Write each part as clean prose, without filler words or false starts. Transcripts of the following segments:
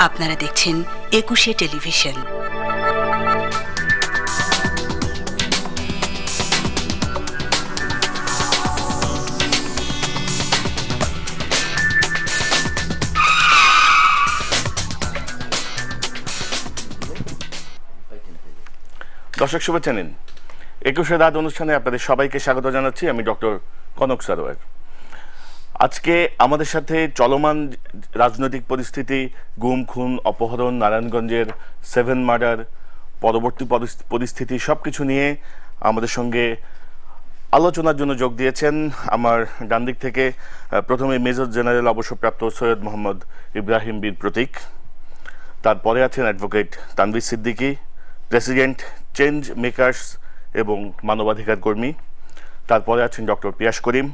আপনারা দেখছেন একুশে টেলিভিশন। দর্শক শুভেচ্ছা নিন। ২১শে রাত অনুষ্ঠানে আপনাদের সবাইকে স্বাগত জানাচ্ছি। আমি ডক্টর কনক সারোয়ার। আজকে আমাদের সাথে চলমান রাজনৈতিক পরিস্থিতি, গুম খুন, অপহরণ, নারায়ণগঞ্জের 7 মার্ডার, পরবর্তী পরিস্থিতি সবকিছু নিয়ে আমাদের সঙ্গে আলোচনার জন্য যোগ দিয়েছেন আমার ডান দিক থেকে প্রথমে মেজর জেনারেল অবসরপ্রাপ্ত সৈয়দ মোহাম্মদ ইব্রাহিম বীর প্রতীক, তারপরে আছেন advocate Tanvir Siddiqui, president change makers এবং মানবাধিকার কর্মী, তারপরে আছেন ডক্টর পিয়াস করিম,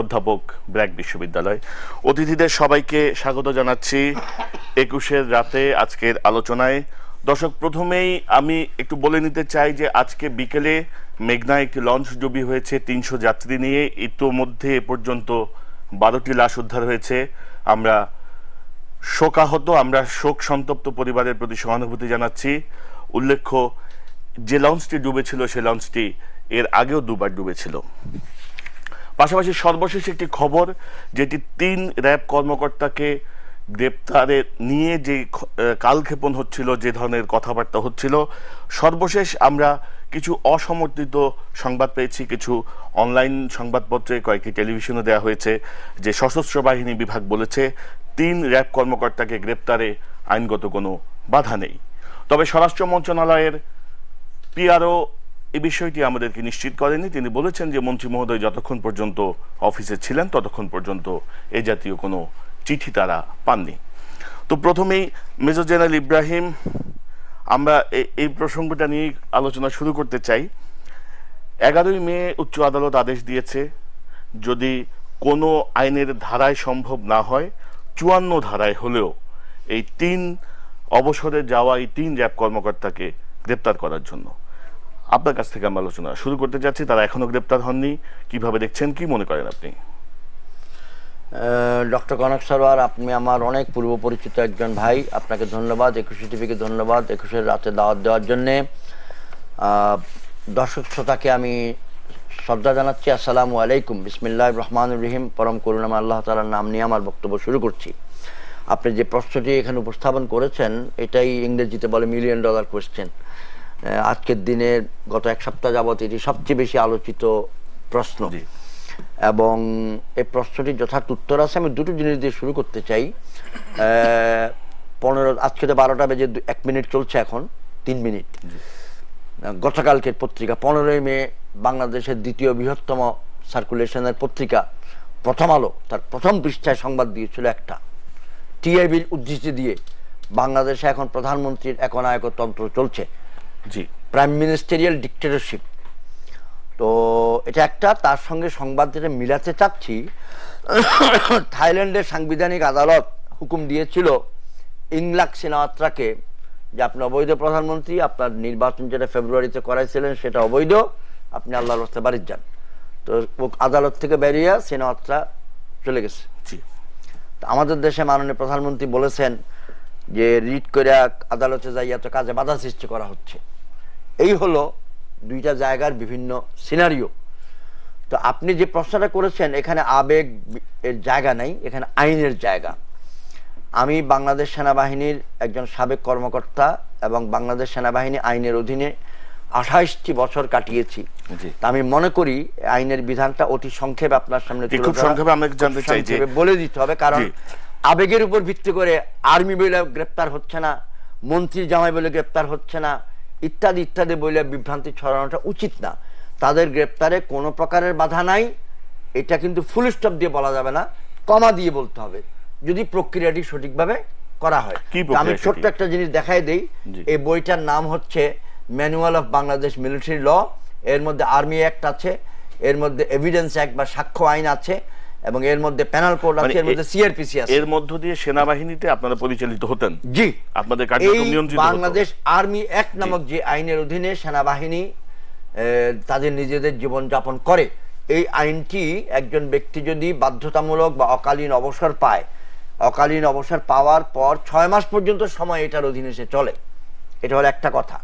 অধ্যাপক ব্র্যাক বিশ্ববিদ্যালয়। অতিথিদের সবাইকে স্বাগত জানাচ্ছি ২১-এর রাতে আজকের আলোচনায়। দর্শক, প্রথমেই আমি একটু বলে নিতে চাই যে আজকে বিকেলে মেঘনায় একটি লঞ্চ ডুবি হয়েছে ৩০০ যাত্রী নিয়ে। ইতোমধ্যে এ পর্যন্ত 12টি লাশ উদ্ধার হয়েছে। আমরা শোকাহত, আমরা শোক সন্তপ্ত পরিবারের প্রতি সহানুভূতি জানাচ্ছি। উল্লেখ্য, যে লঞ্চটি ডুবেছিল সে লঞ্চটি এর আগেও দুবার ডুবেছিল। পাশাপাশি সর্বশেষ একটি খবর, যেটি 3 র্যাব কর্মকর্তাকে গ্রেপ্তারে নিয়ে যে কালক্ষেপণ হচ্ছিল, যে ধরনের কথাবার্তা হচ্ছিল, সর্বশেষ আমরা কিছু অসমর্থিত সংবাদ পেয়েছি। কিছু অনলাইন সংবাদপত্রে, কয়েকটি টেলিভিশনে দেওয়া হয়েছে যে সশস্ত্র বাহিনী বিভাগ বলেছে 3 র্যাব কর্মকর্তাকে গ্রেপ্তারে আইনগত কোনো বাধা নেই। তবে স্বরাষ্ট্র মন্ত্রণালয়ের পিআরও এই বিষয়টি আমাদেরকে নিশ্চিত করেনি। তিনি বলেছেন যে মন্ত্রী মহোদয় যতক্ষণ পর্যন্ত অফিসে ছিলেন ততক্ষণ পর্যন্ত এ জাতীয় কোনো চিঠি তারা পাননি। তো প্রথমেই মেজর জেনারেল ইব্রাহিম, আমরা এই প্রসঙ্গটা নিয়ে আলোচনা শুরু করতে চাই। 11ই মে উচ্চ আদালত আদেশ দিয়েছে, যদি কোনো আইনের ধারায় সম্ভব না হয় 54 ধারায় হলেও এই 3 অবসরে যাওয়া এই 3 র্যাব কর্মকর্তাকে গ্রেপ্তার করার জন্য। আপনার কাছ থেকে আমরা আলোচনা শুরু করতে যাচ্ছি। তারা এখনো গ্রেপ্তার হননি, কিভাবে দেখছেন, কি মনে করেন আপনি? ডক্টর কনক সারোয়ার, আপনি আমার অনেক পূর্ব পরিচিত একজন ভাই। আপনাকে ধন্যবাদ, 21 টিভিকে ধন্যবাদ 21-এর রাতে দাওয়াত দেওয়ার জন্যে। দর্শক শ্রোতাকে আমি শ্রদ্ধা জানাচ্ছি। আসসালামু আলাইকুম, বিসমিল্লাহির রহমানির রহিম। পরম করুণাময় আল্লাহ তাআলার নাম নিয়ে আমার বক্তব্য শুরু করছি। আপনি যে প্রশ্নটি এখানে উপস্থাপন করেছেন, এটাই ইংরেজিতে বলে $1 মিলিয়ন কোয়েশ্চেন। আজকের দিনে গত এক সপ্তাহ যাবত এটি সবচেয়ে বেশি আলোচিত প্রশ্ন, এবং এই প্রশ্নটির যথার্থ উত্তর আছে। আমি দুটো জিনিস দিয়ে শুরু করতে চাই। আজকে তো 12টা বেজে 1 মিনিট চলছে, এখন 3 মিনিট। গতকালকের পত্রিকা 15ই মে বাংলাদেশের দ্বিতীয় বৃহত্তম সার্কুলেশনের পত্রিকা প্রথম আলো তার প্রথম পৃষ্ঠায় সংবাদ দিয়েছিল একটা টিআইবির উদ্ধৃতি দিয়ে, বাংলাদেশে এখন প্রধানমন্ত্রীর একনায়কতন্ত্র চলছে, প্রাইম মিনিস্টেরিয়াল ডিক্টেটরশিপ। তো এটা একটা, তার সঙ্গে সংবাদ যেটা মিলাতে চাচ্ছি, থাইল্যান্ডের সাংবিধানিক আদালত হুকুম দিয়েছিল ইংলাক সিনাওয়াত্রাকে যে আপনি অবৈধ প্রধানমন্ত্রী, আপনার নির্বাচন যেটা ফেব্রুয়ারিতে করাইছিলেন সেটা অবৈধ, আপনি আল্লাহর রাস্তায় বাড়ি যান। তো আদালত থেকে বেরিয়ে সিনাওয়াত্রা চলে গেছে। আমাদের দেশে মাননীয় প্রধানমন্ত্রী বলেছেন যে রিট করে আদালতে যাইয়া তো কাজে বাধা সৃষ্টি করা হচ্ছে। এই হলো দুইটা জায়গার বিভিন্ন সিনারিও। তো আপনি যে প্রশ্নটা করেছেন, এখানে আবেগ এর জায়গা নাই, এখানে আইনের জায়গা। আমি বাংলাদেশ সেনাবাহিনীর একজন সাবেক কর্মকর্তা এবং বাংলাদেশ সেনাবাহিনী আইনের অধীনে 28টি বছর কাটিয়েছি। আমি মনে করি আইনের বিধানটা অতি সংক্ষেপে আপনার সামনে বলে দিতে হবে, কারণ আবেগের উপর ভিত্তি করে আর্মি বলে গ্রেপ্তার হচ্ছে না, মন্ত্রী জামাই বলে গ্রেপ্তার হচ্ছে না, ইত্যাদি ইত্যাদি বলে বিভ্রান্তি ছড়ানোটা উচিত না। তাদের গ্রেপ্তারে কোনো প্রকারের বাধা নাই, এটা কিন্তু ফুল স্টপ দিয়ে বলা যাবে না, কমা দিয়ে বলতে হবে, যদি প্রক্রিয়াটি সঠিকভাবে করা হয়। আমি ছোট্ট একটা জিনিস দেখাই দেই। এই বইটার নাম হচ্ছে manual of Bangladesh military law. এর মধ্যে আর্মি অ্যাক্ট আছে, এর মধ্যে এভিডেন্স অ্যাক্ট বা সাক্ষ্য আইন আছে, এবং এর মধ্যে প্যানাল কোড আছে, এর মধ্যে সিআরপিসি আছে। এর মধ্য দিয়ে সেনাবাহিনীতে আপনারা পরিচালিত হতেন? জি, আপনাদের কার্যক্রম নিয়ন্ত্রিত হতো। বাংলাদেশ আর্মি অ্যাক্ট নামক যে আইনের অধীনে সেনাবাহিনী তাদের নিজেদের জীবন যাপন করে, এই আইনটি একজন ব্যক্তি যদি বাধ্যতামূলক বা অকালীন অবসর পায়, অকালীন অবসর পাওয়ার পর 6 মাস পর্যন্ত সময় এটার অধীনে সে চলে। এটা হলো একটা কথা।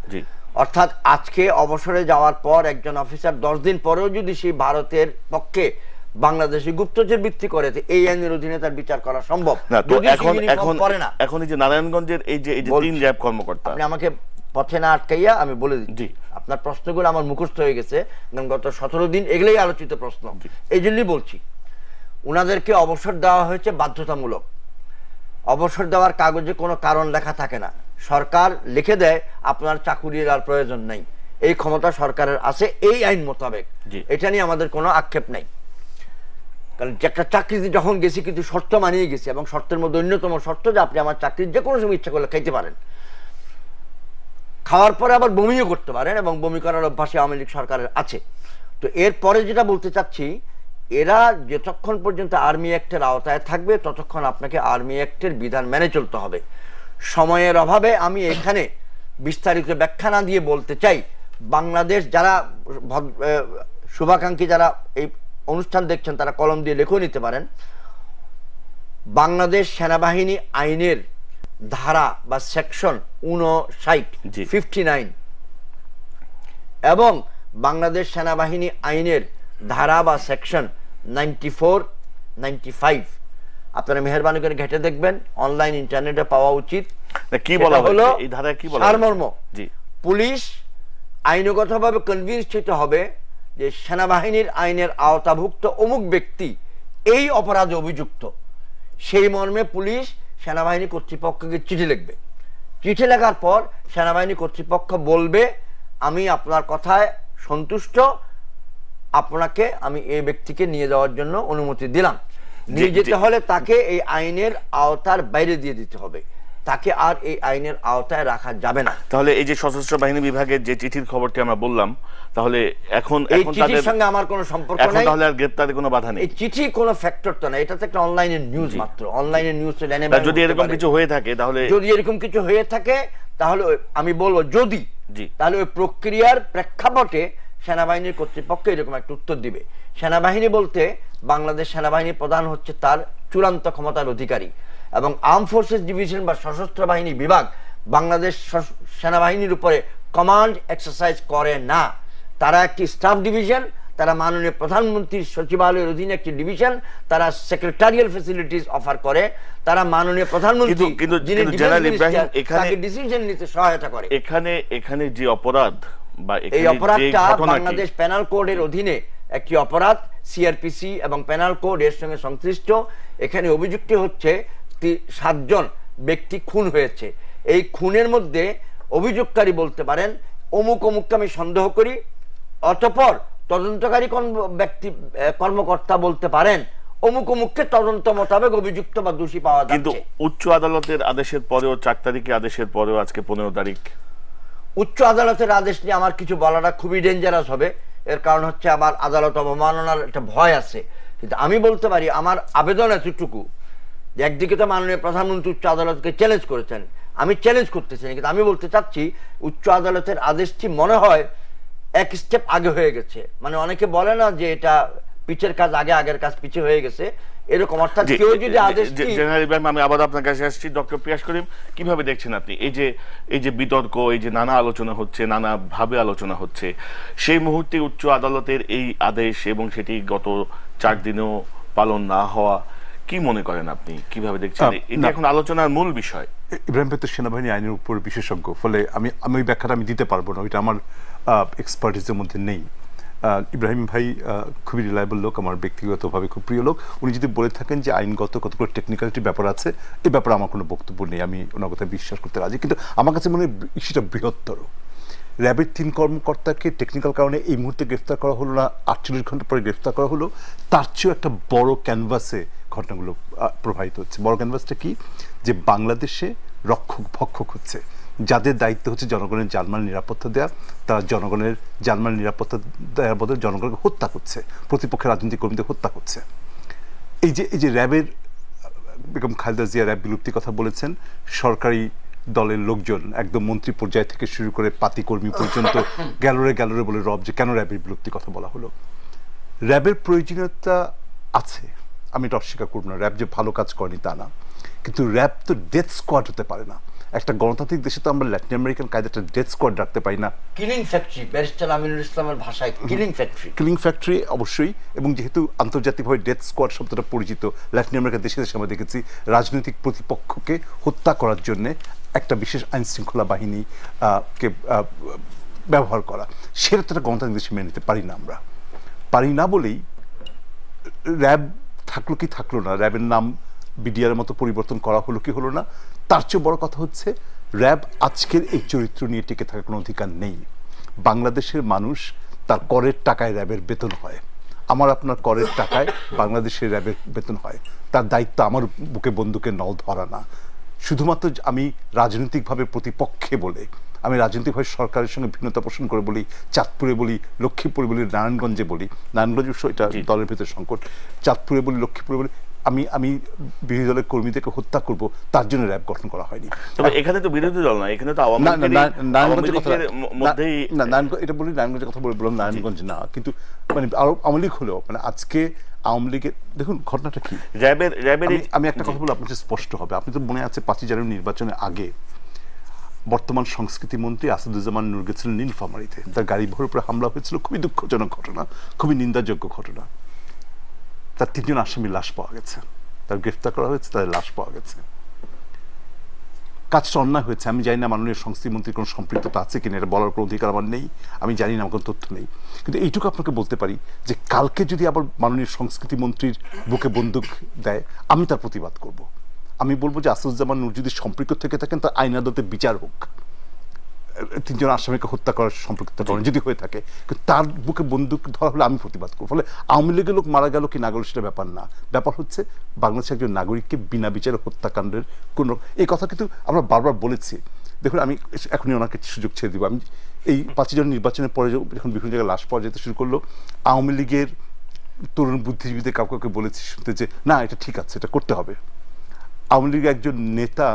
অর্থাৎ আজকে অবসরে যাওয়ার পর একজন অফিসার 10 দিন পরেও যদি সে ভারতের পক্ষে বাংলাদেশে গুপ্তচর বৃত্তি করে, এই আইনের অধীনে তার বিচার করা সম্ভব না। তো এখন এখন এই যে নারায়ণগঞ্জের এই যে 3 র্যাব কর্মকর্তা, আপনি আমাকে পথে না আটকাইয়া আমি বলে দিচ্ছি, আপনার প্রশ্নগুলো আমার মুখস্থ হয়ে গেছে, কারণ গত 17 দিন এগুলোই আলোচিত প্রশ্ন। এই জন্যই বলছি, উনাদেরকে অবসর দেওয়া হয়েছে বাধ্যতামূলক। অবসর দেওয়ার কাগজে কোনো কারণ লেখা থাকে না, সরকার লিখে দেয় আপনার চাকুরির আর প্রয়োজন নাই, এই ক্ষমতা সরকারের আছে এই আইন মোতাবেক। এটা নিয়ে আমাদের কোনো আক্ষেপ নাই, কারণ একটা চাকরিতে যখন গেছি কিন্তু শর্ত মানিয়ে গেছি, এবং শর্তের মধ্যে অন্যতম শর্ত যে আপনি আমার চাকরির যে কোনো সময় ইচ্ছা করলে খাইতে পারেন, খাওয়ার পরে আবার বমিও করতে পারেন, এবং বমি করার অভ্যাসে আওয়ামী লীগ সরকারের আছে। তো এরপরে যেটা বলতে চাচ্ছি, এরা যতক্ষণ পর্যন্ত আর্মি অ্যাক্টের আওতায় থাকবে ততক্ষণ আপনাকে আর্মি অ্যাক্টের বিধান মেনে চলতে হবে। সময়ের অভাবে আমি এখানে বিস্তারিত ব্যাখ্যা না দিয়ে বলতে চাই, বাংলাদেশ যারা শুভাকাঙ্ক্ষী যারা এই অনুষ্ঠান দেখছেন তারা কলম দিয়ে লেখও নিতে পারেন। বাংলাদেশ সেনাবাহিনী আইনের ধারা বা সেকশন 59 এবং বাংলাদেশ সেনাবাহিনী আইনের ধারা বা সেকশন 94, 95 আপনারা মেহেরবানি করে ঘেটে দেখবেন, অনলাইন ইন্টারনেটে পাওয়া উচিত। কি বলা হলো এই ধারায়? কি বলা সারমর্ম, পুলিশ আইনগতভাবে কনভিন্সড হবে যে সেনাবাহিনীর আইনের আওতাভুক্ত অমুক ব্যক্তি এই অপরাধে অভিযুক্ত, সেই মর্মে পুলিশ সেনাবাহিনী কর্তৃপক্ষকে চিঠি লিখবে। চিঠি লেখার পর সেনাবাহিনী কর্তৃপক্ষ বলবে আমি আপনার কথায় সন্তুষ্ট, আপনাকে আমি এই ব্যক্তিকে নিয়ে যাওয়ার জন্য অনুমতি দিলাম। নিয়ে যেতে হলে তাকে এই আইনের আওতার বাইরে দিয়ে দিতে হবে, তাকে আর এই আইনের আওতায় রাখা যাবে না। তাহলে এই যে সশস্ত্র বাহিনী বিভাগের যে চিঠির খবরটি আমরা বললাম, তাহলে এখন এই চিঠির সঙ্গে আমার কোনো সম্পর্ক নাই, তাহলে আর গ্রেফতারে কোনো বাধা নেই। এই চিঠি কোনো ফ্যাক্টর তো না, এটা তো একটা অনলাইনের নিউজ মাত্র। অনলাইনের নিউজ যদি এরকম কিছু হয়ে থাকে তাহলে আমি বলবো যদি, তাহলে ওই প্রক্রিয়ার প্রেক্ষাপটে সেনাবাহিনীর কর্তৃপক্ষ এরকম একটা উত্তর দিবে। সেনাবাহিনী বলতে বাংলাদেশ সেনাবাহিনী প্রধান হচ্ছে তার চূড়ান্ত ক্ষমতার অধিকারী, এবং আর্ম ফোর্সেস ডিভিশন বা সশস্ত্র বাহিনী বিভাগ বাংলাদেশ সেনাবাহিনীর উপরে কমান্ড এক্সারসাইজ করে না। তারা একটি স্টাফ ডিভিশন, তারা মাননীয় প্রধানমন্ত্রীর সচিবালয়ের অধীনে একটি ডিভিশন, তারা সেক্রেটারিয়াল ফ্যাসিলিটিস অফার করে, তারা মাননীয় প্রধানমন্ত্রী যিনি ডিসিশন নিতে সহায়তা করে। এখানে যে অপরাধ বা এই অপরাধটা বাংলাদেশ পেনাল কোডের অধীনে একটি অপরাধ, সিআরপিসি এবং পেনাল কোড এর সঙ্গে সংশ্লিষ্ট। এখানে অভিযুক্ত হচ্ছে 7 জন ব্যক্তি খুন হয়েছে। এই খুনের মধ্যে অভিযোগকারী বলতে পারেন অমুক অমুককে আমি সন্দেহ করি, অতঃপর তদন্তকারী কোন ব্যক্তি কর্মকর্তা বলতে পারেন অমুক অমুককে তদন্ত মোতাবেক অভিযুক্ত বা দোষী পাওয়া যাচ্ছে। কিন্তু উচ্চ আদালতের আদেশের পরেও 4 তারিখে আদেশের পরেও আজকে 15 তারিখ, উচ্চ আদালতের আদেশ নিয়ে আমার কিছু বলাটা খুবই ডেঞ্জারাস হবে। এর কারণ হচ্ছে আমার আদালত অবমাননার একটা ভয় আছে। কিন্তু আমি বলতে পারি আমার আবেদন এতটুকু যে একদিকে তো মাননীয় প্রধানমন্ত্রী উচ্চ আদালতকে চ্যালেঞ্জ করেছেন, আমি চ্যালেঞ্জ করতেছি না, কিন্তু আমি বলতে চাচ্ছি উচ্চ আদালতের আদেশটি মনে হয় এক স্টেপ আগে হয়ে গেছে। মানে অনেকে বলে না যে এটা পিছের কাজ আগে, আগের কাজ পিছে হয়ে গেছে, এরকম। অর্থাৎ কেউ যদি আদেশটি, জেনারেল ইব্রাহিম, আমি আবার আপনার কাছে আসছি। ডক্টর পিয়াস করিম, কিভাবে দেখছেন আপনি এই যে বিতর্ক, এই যে নানা আলোচনা হচ্ছে, নানা ভাবে আলোচনা হচ্ছে, সেই মুহূর্তে উচ্চ আদালতের এই আদেশ এবং সেটি গত 4 দিনেও পালন না হওয়া, কি মনে করেন আপনি, কিভাবে দেখছেন? এটা এখন আলোচনার মূল বিষয়। ইব্রাহিম ভাই তো সেনাবাহিনী আইনের উপর বিশেষজ্ঞ, ফলে আমি ওই ব্যাখ্যাটা আমি দিতে পারবো না, ওইটা আমার এক্সপার্টিসের মধ্যে নেই। ইব্রাহিম ভাই খুবই রিলায়েবল লোক, আমার ব্যক্তিগতভাবে খুব প্রিয় লোক। উনি যদি বলে থাকেন যে আইনগত কতগুলো টেকনিক্যালিটির ব্যাপার আছে, এই ব্যাপারে আমার কোনো বক্তব্য নেই, আমি ওনার কথা বিশ্বাস করতে রাজি। কিন্তু আমার কাছে মনে হয় সেটা বৃহত্তর। র্যাবের 3 কর্মকর্তাকে টেকনিক্যাল কারণে এই মুহূর্তে গ্রেফতার করা হলো না, 48 ঘন্টা পরে গ্রেফতার করা হলো, তার চেয়েও একটা বড় ক্যানভাসে ঘটনাগুলো প্রবাহিত হচ্ছে। বড় ক্যানভাসটা কি? যে বাংলাদেশে রক্ষক ভক্ষক হচ্ছে, যাদের দায়িত্ব হচ্ছে জনগণের জানমাল নিরাপত্তা দেওয়া, তারা জনগণের জানমাল নিরাপত্তা দেওয়ার বদলে জনগণকে হত্যা করছে, প্রতিপক্ষের রাজনৈতিক কর্মীদের হত্যা করছে। এই যে র্যাবের বেগম খালেদা জিয়া র্যাব বিলুপ্তির কথা বলেছেন, সরকারি দলের লোকজন একদম মন্ত্রী পর্যায় থেকে শুরু করে পাতি কর্মী পর্যন্ত গ্যালোরে বলে রব যে কেন র্যাবের বিলুপ্তির কথা বলা হলো। র্যাবের প্রয়োজনীয়তা আছে, আমি এটা অস্বীকার করব না, র্যাব যে ভালো কাজ করেনি তা না, কিন্তু র্যাব তো ডেথ স্কোয়াড হতে পারে না। একটা গণতান্ত্রিক দেশে তো আমরা ল্যাটিন আমেরিকান কায়দাটা ডেথ স্কোয়াড রাখতে পারি না। কিলিং ফ্যাক্টরি, ব্যারিস্টার আমিনুল ইসলামের ভাষায় কিলিং ফ্যাক্টরি। কিলিং ফ্যাক্টরি অবশ্যই, এবং যেহেতু আন্তর্জাতিকভাবে ডেথ স্কোয়াড শব্দটা পরিচিত, ল্যাটিন আমেরিকার দেশে দেশে আমরা দেখেছি রাজনৈতিক প্রতিপক্ষকে হত্যা করার জন্য একটা বিশেষ আইন শৃঙ্খলা বাহিনী কে ব্যবহার করা, সেটা তো একটা গণতান্ত্রিক দেশে মেনে নিতে পারি না। আমরা পারি না বলেই র্যাব থাকলো কি থাকলো না, র্যাবের নাম বিডিআর মতো পরিবর্তন করা হলো কি হলো না, তার চেয়ে বড় কথা হচ্ছে র্যাব আজকের এই চরিত্র নিয়ে টিকে থাকার কোনো অধিকার নেই। বাংলাদেশের মানুষ তার করের টাকায় র্যাবের বেতন হয়, আমার আপনার করের টাকায় বাংলাদেশের র্যাবের বেতন হয়। তার দায়িত্ব আমার বুকে বন্দুকের নল ধরা না। শুধুমাত্র আমি রাজনৈতিকভাবে প্রতিপক্ষে বলে, আমি রাজনৈতিকভাবে সরকারের সঙ্গে ভিন্নতা পোষণ করে বলি, চাঁদপুরে বলি, লক্ষ্মীপুরে বলি, নারায়ণগঞ্জে বলি, নারায়ণগঞ্জ এটা দলের ভিতরে সংকট, চাঁদপুরে বলি, লক্ষ্মীপুরে বলি, আমি বিরোধী দলের কর্মীদেরকে হত্যা করব, তার জন্য র্যাব গঠন করা হয়নি। তবে এখানে তো বিরোধী দল না, এখানে তো নারায়ণগঞ্জের কথা বললাম, নারায়ণগঞ্জ না, কিন্তু মানে আওয়ামী লীগ হলেও মানে আজকে আওয়ামী লীগের দেখুন ঘটনাটা কি। আমি একটা কথা বলবো আপনার স্পষ্ট হবে। আপনি তো মনে আছে 5ই জানুয়ারি নির্বাচনের আগে বর্তমান সংস্কৃতি মন্ত্রী আসাদুজ্জামান নূর গেছিলেন নীলফামারীতে, তার গাড়ি ভোর উপরে হামলা হয়েছিল, খুবই দুঃখজনক ঘটনা, খুবই নিন্দাযোগ্য ঘটনা। তার 3 জন আসামির লাশ পাওয়া গেছে, তার গ্রেফতার করা হয়েছে, তাদের লাশ পাওয়া গেছে। কাজটা অন্যায় হয়েছে, আমি জানি না মাননীয় সংস্কৃতি মন্ত্রীর কোনো সম্পৃক্ততা আছে কিনা, এটা বলার কোনো অধিকার আমার নেই, আমি জানি না, আমার কোনো তথ্য নেই। কিন্তু এইটুকু আপনাকে বলতে পারি যে কালকে যদি আবার মাননীয় সংস্কৃতি মন্ত্রীর বুকে বন্দুক দেয়, আমি তার প্রতিবাদ করব। আমি বলবো যে আসাদুজ্জামান নূর যদি সম্পৃক্ত থেকে থাকেন তার আইন আদালতে বিচার হোক, 3 জন আসামিকে হত্যা করার সম্পৃক্ত যদি হয়ে থাকে, কিন্তু তার বুকে বন্দুক ধরা হলে আমি প্রতিবাদ করবো। ফলে আওয়ামী লীগের লোক মারা গেল কি না গেল সেটা ব্যাপার না, ব্যাপার হচ্ছে বাংলাদেশের একজন নাগরিককে বিনা বিচারে হত্যাকাণ্ডের কোন, এই কথা কিন্তু আমরা বারবার বলেছি। দেখুন আমি এখনই ওনাকে সুযোগ ছেড়ে দিব। আমি এই 5ই জানুয়ারি নির্বাচনের পরে যখন বিভিন্ন জায়গায় লাশ পাওয়া যেতে শুরু করলো, আওয়ামী লীগের তরুণ বুদ্ধিজীবীদের কাউকে বলেছি শুনতে যে না এটা ঠিক আছে, এটা করতে হবে। আওয়ামী লীগের একজন নেতা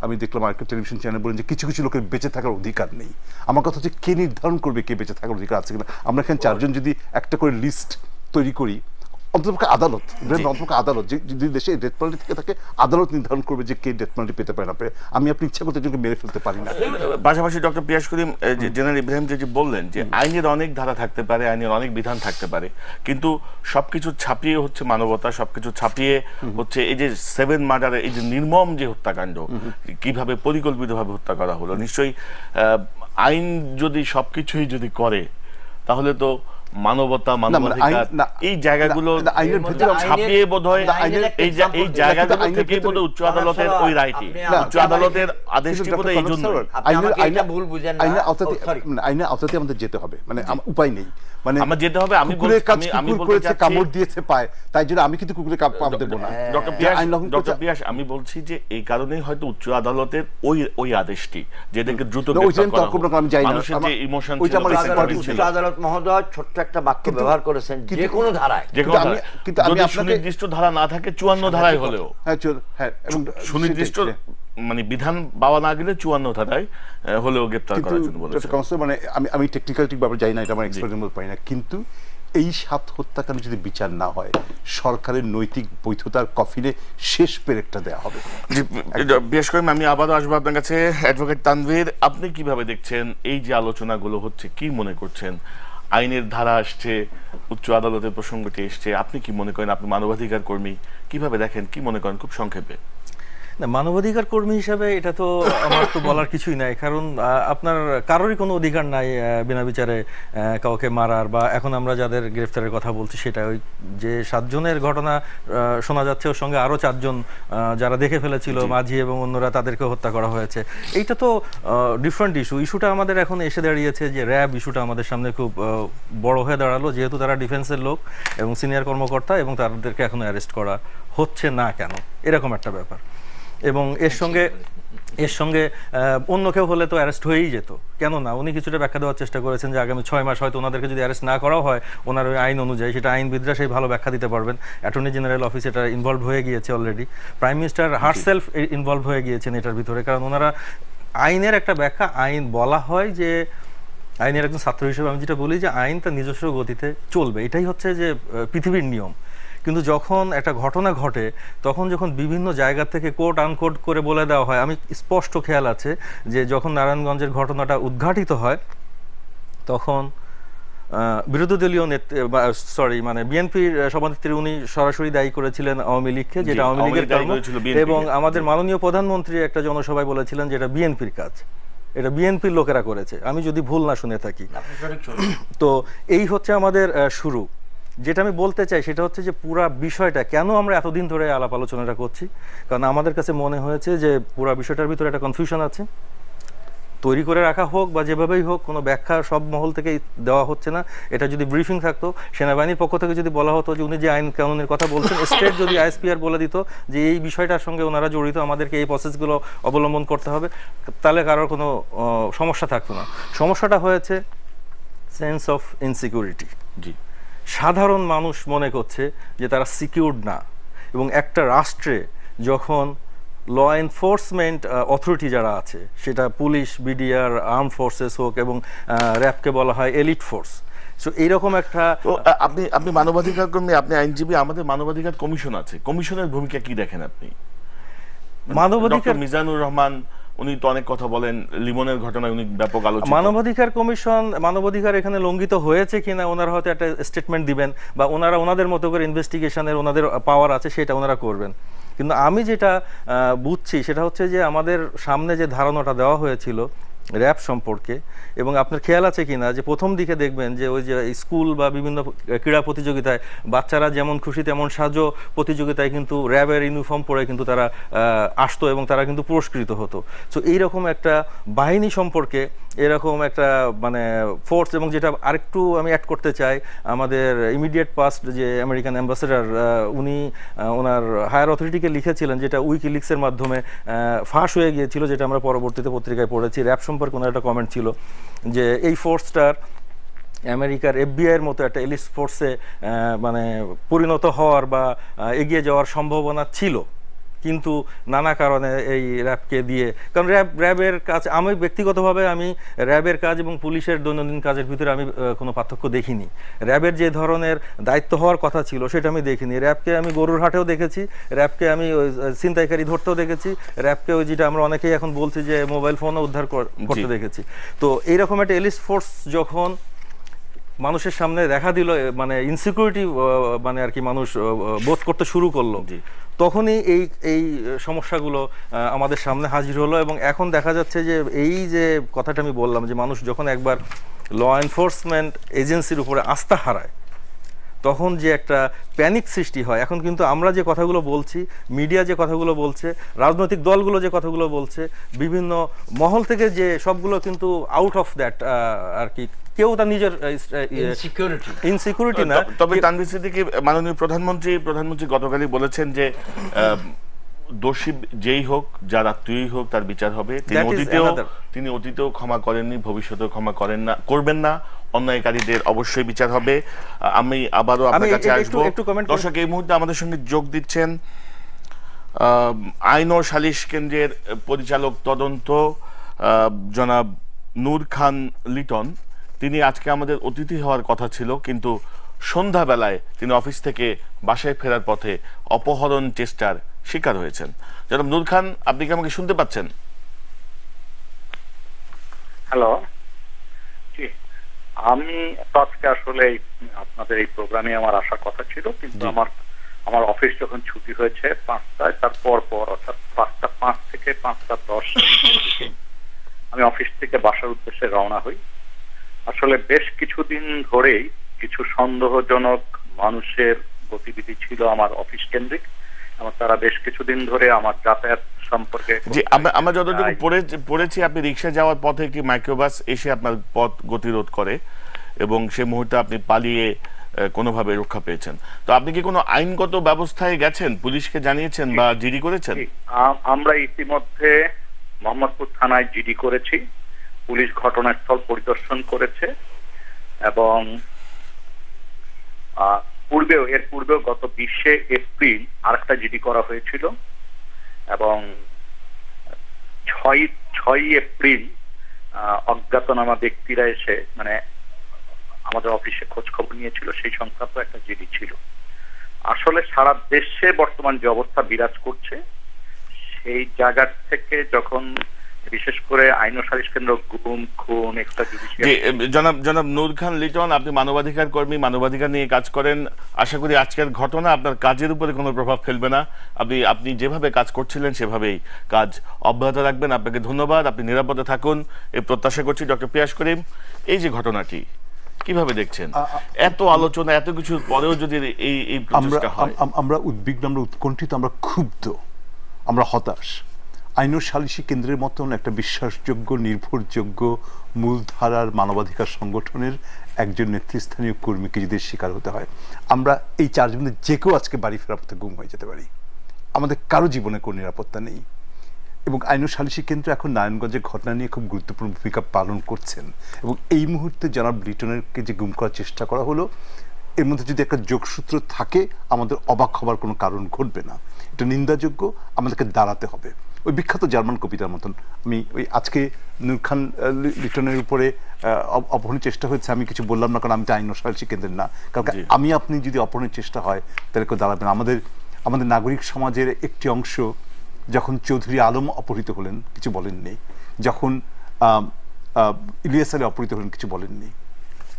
আমি দেখলাম আরেকটা টেলিভিশন চ্যানেল বলেন যে কিছু কিছু লোকের বেঁচে থাকার অধিকার নেই। আমার কথা হচ্ছে কে নির্ধারণ করবে কে বেঁচে থাকার অধিকার আছে কিনা? আমরা এখানে 4 জন যদি একটা করে লিস্ট তৈরি করি, অন্ততপক্ষে আদালত, আদালত যদি দেশে ডেথ পেনাল্টি থেকে থাকে, আদালত নির্ধারণ করবে যে কে ডেথ পেনাল্টি পেতে পারে না পারে। আমি আপনি ইচ্ছা করতে একজনকে মেরে ফেলতে পারি না। পাশাপাশি ডক্টর পিয়াস করিম, জেনারেল ইব্রাহিম যে বললেন যে আইনের অনেক ধারা থাকতে পারে, আইনের অনেক বিধান থাকতে পারে, কিন্তু সবকিছু ছাপিয়ে হচ্ছে মানবতা, সবকিছু ছাপিয়ে হচ্ছে এই যে 7 মার্ডারের এই যে নির্মম যে হত্যাকাণ্ড, কিভাবে পরিকল্পিতভাবে হত্যা করা হলো। নিশ্চয়ই আইন যদি সবকিছুই যদি করে তাহলে তো মানবতা, মানবাধিকার এই জায়গাগুলো ছাপিয়ে বোধহয় এই জায়গাগুলো থেকে বোধহয় উচ্চ আদালতের ওই রায়টি, উচ্চ আদালতের আদেশটি বোধহয় এই জন্য আইনের আওতাতে আমাদের যেতে হবে, মানে উপায় নেই। মানে আমার যেতে হবে, আমি বলতে কামড় দিয়েছে পায়, তাই জন্য আমি কিন্তু কুকুরে কামড় দেব না। ডক্টর পিয়াস, আমি বলছি যে এই কারণেই হয়তো উচ্চ আদালতের ওই আদেশটি যেটাকে দ্রুত মানুষের যে ইমোশন ছিল, উচ্চ আদালত মহোদয় ছোট্ট একটা বাক্য ব্যবহার করেছেন যে কোনো ধারায়, কিন্তু যদি সুনির্দিষ্ট ধারা না থাকে 54 ধারায় হলেও, সুনির্দিষ্ট মানে বিধান পাওয়া না গেলে 54 ধারায় হলেও গ্রেফতার করার জন্য বলেছে। মানে আমি টেকনিক্যাল ঠিক ভাবে জানি না, এটা আমার এক্সপেরিমেন্ট পাই না, কিন্তু এই 7 হত্যাকাণ্ড যদি বিচার না হয়, সরকারের নৈতিক বৈধতার কফিনে শেষ পেরেকটা দেওয়া হবে। বেশ করে আমি আবারও আসবো আপনার কাছে। অ্যাডভোকেট তানভীর, আপনি কিভাবে দেখছেন এই যে আলোচনাগুলো হচ্ছে, কি মনে করছেন? আইনের ধারা আসছে, উচ্চ আদালতের প্রসঙ্গটি এসছে, আপনি কি মনে করেন? আপনি মানবাধিকার কর্মী, কিভাবে দেখেন, কি মনে করেন খুব সংক্ষেপে? না, মানবাধিকার কর্মী হিসাবে এটা তো আমার তো বলার কিছুই নাই, কারণ আপনার কারোরই কোনো অধিকার নাই বিনা বিচারে কাউকে মারার, বা এখন আমরা যাদের গ্রেফতারের কথা বলছি সেটা ওই যে 7 জনের ঘটনা শোনা যাচ্ছে, ওর সঙ্গে আরও 4 জন যারা দেখে ফেলেছিল, মাঝি এবং অন্যরা, তাদেরকে হত্যা করা হয়েছে। এইটা তো ডিফারেন্ট ইস্যুটা আমাদের এখন এসে দাঁড়িয়েছে যে র্যাব ইস্যুটা আমাদের সামনে খুব বড় হয়ে দাঁড়ালো, যেহেতু তারা ডিফেন্সের লোক এবং সিনিয়র কর্মকর্তা, এবং তাদেরকে এখনো অ্যারেস্ট করা হচ্ছে না কেন, এরকম একটা ব্যাপার। এবং এর সঙ্গে অন্য কেউ হলে তো অ্যারেস্ট হয়েই যেত, কেন না? উনি কিছুটা ব্যাখ্যা দেওয়ার চেষ্টা করেছেন যে আগামী 6 মাস হয়তো ওনাদেরকে যদি অ্যারেস্ট না করাও হয়, ওনার ওই আইন অনুযায়ী, সেটা আইনবিদরা সেই ভালো ব্যাখ্যা দিতে পারবেন। অ্যাটর্নি জেনারেল অফিস এটা ইনভলভ হয়ে গিয়েছে already, prime minister herself involve হয়ে গিয়েছেন এটার ভিতরে, কারণ ওনারা আইনের একটা ব্যাখ্যা, আইন বলা হয় যে আইনের একজন ছাত্র হিসেবে আমি যেটা বলি যে আইন তার নিজস্ব গতিতে চলবে, এটাই হচ্ছে যে পৃথিবীর নিয়ম। কিন্তু যখন একটা ঘটনা ঘটে তখন যখন বিভিন্ন জায়গা থেকে কোট আনকোট করে বলে দেওয়া হয়, আমি স্পষ্ট খেয়াল আছে যে যখন নারায়ণগঞ্জের ঘটনাটা উদ্ঘাটিত হয় তখন বিরোধী দলীয় মানে বিএনপির সভানেত্রী উনি সরাসরি দায়ী করেছিলেন আওয়ামী লীগকে, যেটা আওয়ামী লীগের কর্ম, এবং আমাদের মাননীয় প্রধানমন্ত্রী একটা জনসভায় বলেছিলেন যেটা বিএনপির কাজ, এটা বিএনপির লোকেরা করেছে, আমি যদি ভুল না শুনে থাকি। তো এই হচ্ছে আমাদের শুরু। যেটা আমি বলতে চাই সেটা হচ্ছে যে পুরা বিষয়টা কেন আমরা এতদিন ধরে আলাপ আলোচনাটা করছি, কারণ আমাদের কাছে মনে হয়েছে যে পুরা বিষয়টার ভিতরে একটা কনফিউশন আছে, তৈরি করে রাখা হোক বা যেভাবেই হোক কোনো ব্যাখ্যা সব মহল থেকে দেওয়া হচ্ছে না। এটা যদি ব্রিফিং থাকতো, সেনাবাহিনীর পক্ষ থেকে যদি বলা হতো যে উনি যে আইন কানুনের কথা বলছেন, স্টেট যদি আইএসপিআর বলে দিত যে এই বিষয়টার সঙ্গে ওনারা জড়িত, আমাদেরকে এই প্রসেসগুলো অবলম্বন করতে হবে, তাহলে কারোর কোনো সমস্যা থাকতো না। সমস্যাটা হয়েছে সেন্স অফ ইনসিকিউরিটি। জি, সাধারণ মানুষ মনে করছে যে তারা সিকিউরড না, এবং একটা রাষ্ট্রে যখন ল এনফোর্সমেন্ট অথরিটি যারা আছে, সেটা পুলিশ, বিডিআর, আর্ম ফোর্সেস হোক, এবং র্যাবকে বলা হয় এলিট ফোর্স, সো এইরকম একটা আপনি মানবাধিকার কর্মী, আপনি আইনজীবী, আমাদের মানবাধিকার কমিশন আছে, কমিশনের ভূমিকা কি দেখেন আপনি? মানবাধিকার মিজানুর রহমান উনি তো অনেক কথা বলেন, লিমনের ঘটনায় উনি ব্যাপক আলোচনা। মানবাধিকার কমিশন মানবাধিকার এখানে লঙ্ঘিত হয়েছে কিনা ওনারা হয়তো একটা স্টেটমেন্ট দিবেন, বা ওনারা ওনাদের মতো করে ইনভেস্টিগেশনের ওনাদের পাওয়ার আছে সেটা ওনারা করবেন। কিন্তু আমি যেটা বুঝছি সেটা হচ্ছে যে আমাদের সামনে যে ধারণাটা দেওয়া হয়েছিল র্যাব সম্পর্কে, এবং আপনার খেয়াল আছে কিনা যে প্রথম দিকে দেখবেন যে ওই যে স্কুল বা বিভিন্ন ক্রীড়া প্রতিযোগিতায় বাচ্চারা যেমন খুশি তেমন সাজো প্রতিযোগিতায় কিন্তু র্যাবের ইউনিফর্ম পরে কিন্তু তারা আসতো এবং তারা কিন্তু পুরস্কৃত হতো। সো এইরকম একটা বাহিনী সম্পর্কে এরকম একটা মানে ফোর্স, এবং যেটা আরেকটু আমি অ্যাড করতে চাই, আমাদের ইমিডিয়েট পাস্ট যে আমেরিকান অ্যাম্বাসেডার উনি ওনার হায়ার অথরিটিকে লিখেছিলেন, যেটা উইকিলিক্সের মাধ্যমে ফাঁস হয়ে গিয়েছিল, যেটা আমরা পরবর্তীতে পত্রিকায় পড়েছি। র্যাব সম্পর্কে ওনার একটা কমেন্ট ছিল যে এই ফোর্সটার আমেরিকার এফবিআইয়ের মতো একটা এলিট ফোর্সে মানে পরিণত হওয়ার বা এগিয়ে যাওয়ার সম্ভাবনা ছিল, কিন্তু নানা কারণে এই র্যাবকে দিয়ে, কারণ র্যাবের কাজ, আমি ব্যক্তিগতভাবে আমি র্যাবের কাজ এবং পুলিশের দৈনন্দিন কাজের ভিতরে আমি কোনো পার্থক্য দেখিনি। র্যাবের যে ধরনের দায়িত্ব হওয়ার কথা ছিল সেটা আমি দেখিনি। র্যাবকে আমি গরুর হাটেও দেখেছি, র্যাবকে আমি ছিনতাইকারী ধরতেও দেখেছি, র্যাবকে ওই যেটা আমরা অনেকেই এখন বলছি যে মোবাইল ফোনও উদ্ধার করতে দেখেছি। তো এইরকম একটা এলিট ফোর্স যখন মানুষের সামনে দেখা দিল, মানে ইনসিকিউরিটি মানে আর কি মানুষ বোধ করতে শুরু করলো, তখনই এই সমস্যাগুলো আমাদের সামনে হাজির হলো। এবং এখন দেখা যাচ্ছে যে এই যে কথাটা আমি বললাম যে মানুষ যখন একবার ল এনফোর্সমেন্ট এজেন্সির উপরে আস্থা হারায় তখন যে একটা প্যানিক সৃষ্টি হয়। এখন কিন্তু আমরা যে কথাগুলো বলছি, মিডিয়া যে কথাগুলো বলছে, রাজনৈতিক দলগুলো যে কথাগুলো বলছে, বিভিন্ন মহল থেকে যে সবগুলো কিন্তু আউট অফ দ্যাট আর কি, কেউ তার নিজের ইনসিকিউরিটি না। তবে তানভীর সিদ্দিকী মাননীয় প্রধানমন্ত্রী গতকালই বলেছেন যে দোষী যেই হোক, যার আত্মীয়ই হোক, তার বিচার হবে। তিনি অতীতেও ক্ষমা করেননি, ভবিষ্যতেও ক্ষমা করবেন না। অন্যায়কারীদের অবশ্যই বিচার হবে। আমি আবারও আপনার কাছে আসবো। দর্শক, এই মুহূর্তে আমাদের সঙ্গে যোগ দিচ্ছেন আইন ও সালিশ কেন্দ্রের পরিচালক তদন্ত জনাব নূর খান লিটন। তিনি আজকে আমাদের অতিথি হওয়ার কথা ছিল, কিন্তু সন্ধ্যাবেলায় তিনি অফিস থেকে বাসায় ফেরার পথে অপহরণ চেষ্টার শিকার হয়েছেন। জনাব নূর খান, আপনি কি আমাকে শুনতে পাচ্ছেন? হ্যালো, আমি আজকে আসলে আপনাদের এই প্রোগ্রামে আমার আসার কথা ছিল, কিন্তু আমার অফিস যখন ছুটি হয়েছে 5টায়, তার পর অর্থাৎ 5:05 থেকে 5:10 আমি অফিস থেকে বাসার উদ্দেশ্যে রওনা হই। আসলে বেশ কিছুদিন ধরেই কিছু সন্দেহজনক মানুষের গতিবিধি ছিল আমার অফিস কেন্দ্রিক, এবং তারা বেশ কিছুদিন ধরে আমার যাতায়াত সম্পর্কে, আমরা যতটুকু পড়েছি আপনি রিক্সা যাওয়ার পথে কি মাইক্রোবাস এসে আপনার পথ গতিরোধ করে এবং সে মুহূর্তে আপনি পালিয়ে কোনোভাবে রক্ষা পেয়েছেন। তো আপনি কি কোনো আইনগত ব্যবস্থায় গেছেন, পুলিশকে জানিয়েছেন বা জিডি করেছেন? আমরা ইতিমধ্যে মোহাম্মদপুর থানায় জিডি করেছি, পুলিশ ঘটনাস্থল পরিদর্শন করেছে, এবং এর পূর্বেও গত 20শে এপ্রিল আরেকটা জিডি করা হয়েছিল, এবং 6ই এপ্রিল অজ্ঞাতনামা ব্যক্তিরা এসে মানে আমাদের অফিসে খোঁজ খবর নিয়েছিল, সেই সংক্রান্ত একটা জিডি ছিল। আসলে সারা দেশে বর্তমান যে অবস্থা বিরাজ করছে সেই জায়গা থেকে যখন বিশেষ করে আইন ও সালিশ কেন্দ্র গুম খুন এক্সট্রা জুডিশিয়াল জনাব নূর খান লিটন, আপনি মানবাধিকার কর্মী, মানবাধিকার নিয়ে কাজ করেন। আশা করি আজকের ঘটনা আপনার কাজের উপরে কোনো প্রভাব ফেলবে না। আপনি যেভাবে কাজ করছিলেন সেভাবেই কাজ অব্যাহত রাখবেন। আপনাকে ধন্যবাদ, আপনি নিরাপদে থাকুন এই প্রত্যাশা করছি। ডক্টর পিয়াস করিম, এই যে ঘটনাটি কিভাবে দেখছেন? এত আলোচনা, এত কিছুর পরেও যদি এই প্রচেষ্টা হয়। আমরা উদ্বিগ্ন, আমরা উৎকণ্ঠিত, আমরা ক্ষুব্ধ, আমরা হতাশ। আইন ও সালিশি কেন্দ্রের মতন একটা বিশ্বাসযোগ্য, নির্ভরযোগ্য, মূলধারার মানবাধিকার সংগঠনের একজন নেতৃস্থানীয় কর্মীকে যদি শিকার হতে হয়, আমরা এই চারজনের যে কেউ আজকে বাড়ি ফেরার পথে গুম হয়ে যেতে পারি। আমাদের কারো জীবনে কোনো নিরাপত্তা নেই। এবং আইন ও সালিশি কেন্দ্র এখন নারায়ণগঞ্জের ঘটনা নিয়ে খুব গুরুত্বপূর্ণ ভূমিকা পালন করছেন। এবং এই মুহূর্তে জনাব লিটনকে যে গুম করার চেষ্টা করা হলো, এর মধ্যে যদি একটা যোগসূত্র থাকে, আমাদের অবাক হবার কোনো কারণ ঘটবে না। এটা নিন্দাযোগ্য, আমাদেরকে দাঁড়াতে হবে। ওই বিখ্যাত জার্মান কবিতার মতন, আমি ওই আজকে নূর খান লিটনের উপরে অপহরণের চেষ্টা হয়েছে, আমি কিছু বললাম না, কারণ আমি তো আইন ও সালিশি কেন্দ্রের না। কারণ আমি আপনি যদি অপহরণের চেষ্টা হয় তাহলে কেউ দাঁড়াবে না। আমাদের নাগরিক সমাজের একটি অংশ যখন চৌধুরী আলম অপহৃত হলেন কিছু বলেননি, যখন ইলিয়াস আলী অপহৃত হলেন কিছু বলেননি।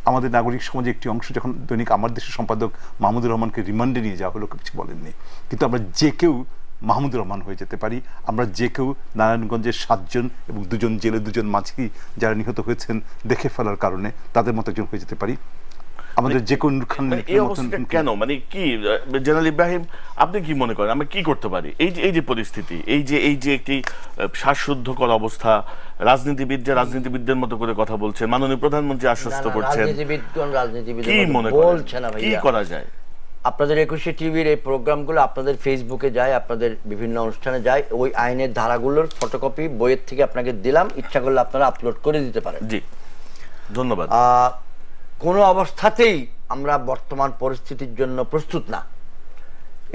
আমাদের নাগরিক সমাজের একটি অংশ যখন দৈনিক আমার দেশের সম্পাদক মাহমুদুর রহমানকে রিমান্ডে নিয়ে যাওয়া হলো কিছু বলেননি। কিন্তু আমরা যে কেউ মাহমুদুর রহমান হয়ে যেতে পারি। আমরা যে কেউ নারায়ণগঞ্জের 7 জন এবং 2 জন জেলে 2 জন মাঝি যারা নিহত হয়েছেন দেখে ফেলার কারণে তাদের মতো একজন হয়ে যেতে পারি। আমাদের যে কোন কেন মানে কি জেনারেল ইব্রাহিম, আপনি কি মনে করেন আমরা কি করতে পারি? এই যে পরিস্থিতি, এই যে একটি শ্বাসরুদ্ধকর অবস্থা, রাজনীতিবিদদের মতো করে কথা বলছেন, মাননীয় প্রধানমন্ত্রী আশ্বস্ত করছেন, কি মনে করেন কি করা যায়? আপনাদের 21 টিভির এই প্রোগ্রামগুলো আপনাদের ফেসবুকে যায়, আপনাদের বিভিন্ন অনুষ্ঠানে যায়, ওই আইনের ধারাগুলোর ফটোকপি বইয়ের থেকে আপনাকে দিলাম, ইচ্ছা করলে আপনারা আপলোড করে দিতে পারেন। জি ধন্যবাদ। কোনো অবস্থাতেই আমরা বর্তমান পরিস্থিতির জন্য প্রস্তুত না।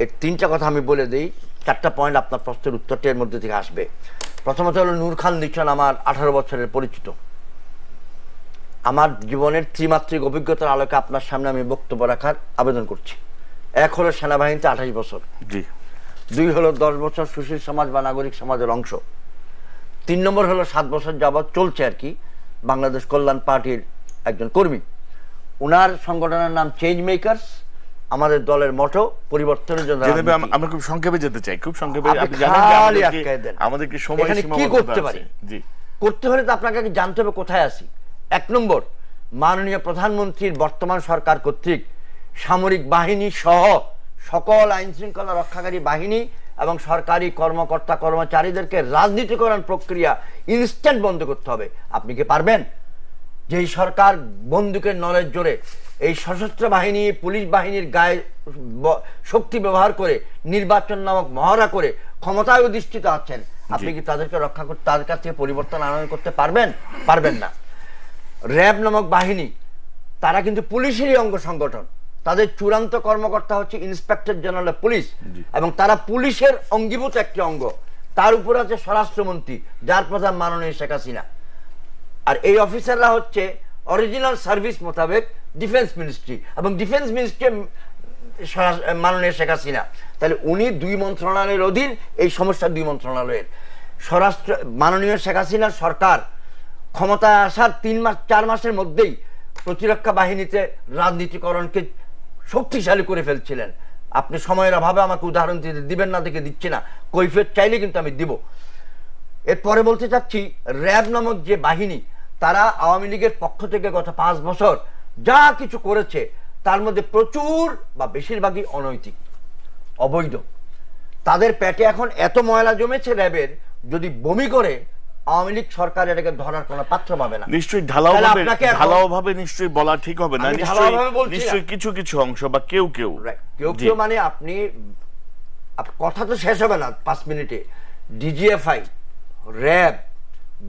এর 3টা কথা আমি বলে দিই, 4টা পয়েন্ট আপনার প্রশ্নের উত্তরটি এর মধ্যে থেকে আসবে। প্রথমত হলো নূর খান লিটন আমার 18 বছরের পরিচিত। আমার জীবনের ত্রিমাত্রিক অভিজ্ঞতার আলোকে আপনার সামনে আমি বক্তব্য রাখার আবেদন করছি। 1 হলো সেনাবাহিনীতে 28 বছর, 2 হলো 10 বছর সুশীল সমাজ বা নাগরিক সমাজের অংশ, 3 নম্বর হলো 7 বছর যাবৎ চলছে আর কি বাংলাদেশ কল্যাণ পার্টির একজন কর্মী। উনার সংগঠনের নাম চেঞ্জ মেকার্স। আমাদের দলের মোটো পরিবর্তনের জন্য। আমরা খুব সংক্ষেপে যেতে চাই, খুব সংক্ষেপে। আপনি জানেন আমাদের কি সময় কি করতে পারি? জি, করতে হলে তো আপনাকে আগে জানতে হবে কোথায় আছি। 1 নম্বর, মাননীয় প্রধানমন্ত্রীর বর্তমান সরকার কর্তৃক সামরিক বাহিনী সহ সকল আইন শৃঙ্খলা রক্ষাকারী বাহিনী এবং সরকারি কর্মকর্তা কর্মচারীদেরকে রাজনীতিকরণ প্রক্রিয়া ইনস্ট্যান্ট বন্ধ করতে হবে। আপনি কি পারবেন? যেই সরকার বন্দুকের নলের জোরে এই সশস্ত্র বাহিনী, পুলিশ বাহিনীর গায়ে শক্তি ব্যবহার করে নির্বাচন নামক মহড়া করে ক্ষমতায় অধিষ্ঠিত আছেন, আপনি কি তাদেরকে রক্ষা করতে, তাদের কাছ থেকে পরিবর্তন আনয়ন করতে পারবেন? পারবেন না। র্যাব নামক বাহিনী, তারা কিন্তু পুলিশেরই অঙ্গ সংগঠন। তাদের চূড়ান্ত কর্মকর্তা হচ্ছে ইন্সপেক্টর জেনারেল পুলিশ, এবং তারা পুলিশের অঙ্গীভূত একটি অঙ্গ। তার উপর আছে স্বরাষ্ট্রমন্ত্রী, যার প্রধান মাননীয় শেখ হাসিনা। আর এই অফিসাররা হচ্ছে অরিজিনাল সার্ভিস মোতাবেক ডিফেন্স মিনিস্ট্রি, এবং ডিফেন্স মিনিস্ট্রি মাননীয় শেখ হাসিনা। তাহলে উনি 2 মন্ত্রণালয়ের অধীন, এই সমস্যা 2 মন্ত্রণালয়ের। স্বরাষ্ট্র মাননীয় শেখ হাসিনার সরকার ক্ষমতায় আসার 3-4 মাসের মধ্যেই প্রতিরক্ষা বাহিনীতে রাজনীতিকরণকে শক্তিশালী করে ফেলছিলেন। আপনি সময়ের অভাবে আমাকে উদাহরণ দিবেন না, দেখে দিচ্ছি না, কৈফিয়ত চাইলে কিন্তু আমি দিব। এরপরে বলতে চাচ্ছি, র্যাব নামক যে বাহিনী, তারা আওয়ামী লীগের পক্ষ থেকে গত 5 বছর যা কিছু করেছে তার মধ্যে প্রচুর বা বেশিরভাগই অনৈতিক, অবৈধ। তাদের পেটে এখন এত ময়লা জমেছে র্যাবের, যদি বমি করে আওয়ামী লীগ সরকার এটাকে ধরার কোনো পাত্র পাবে না। নিশ্চয়ই ঢালাওভাবে নিশ্চয়ই বলা ঠিক হবে না। নিশ্চয়ই কিছু কিছু অংশ বা কেউ মানে আপনি কথা তো শেষ হবে না 5 মিনিটে। ডিজিএফআই, র্যাব,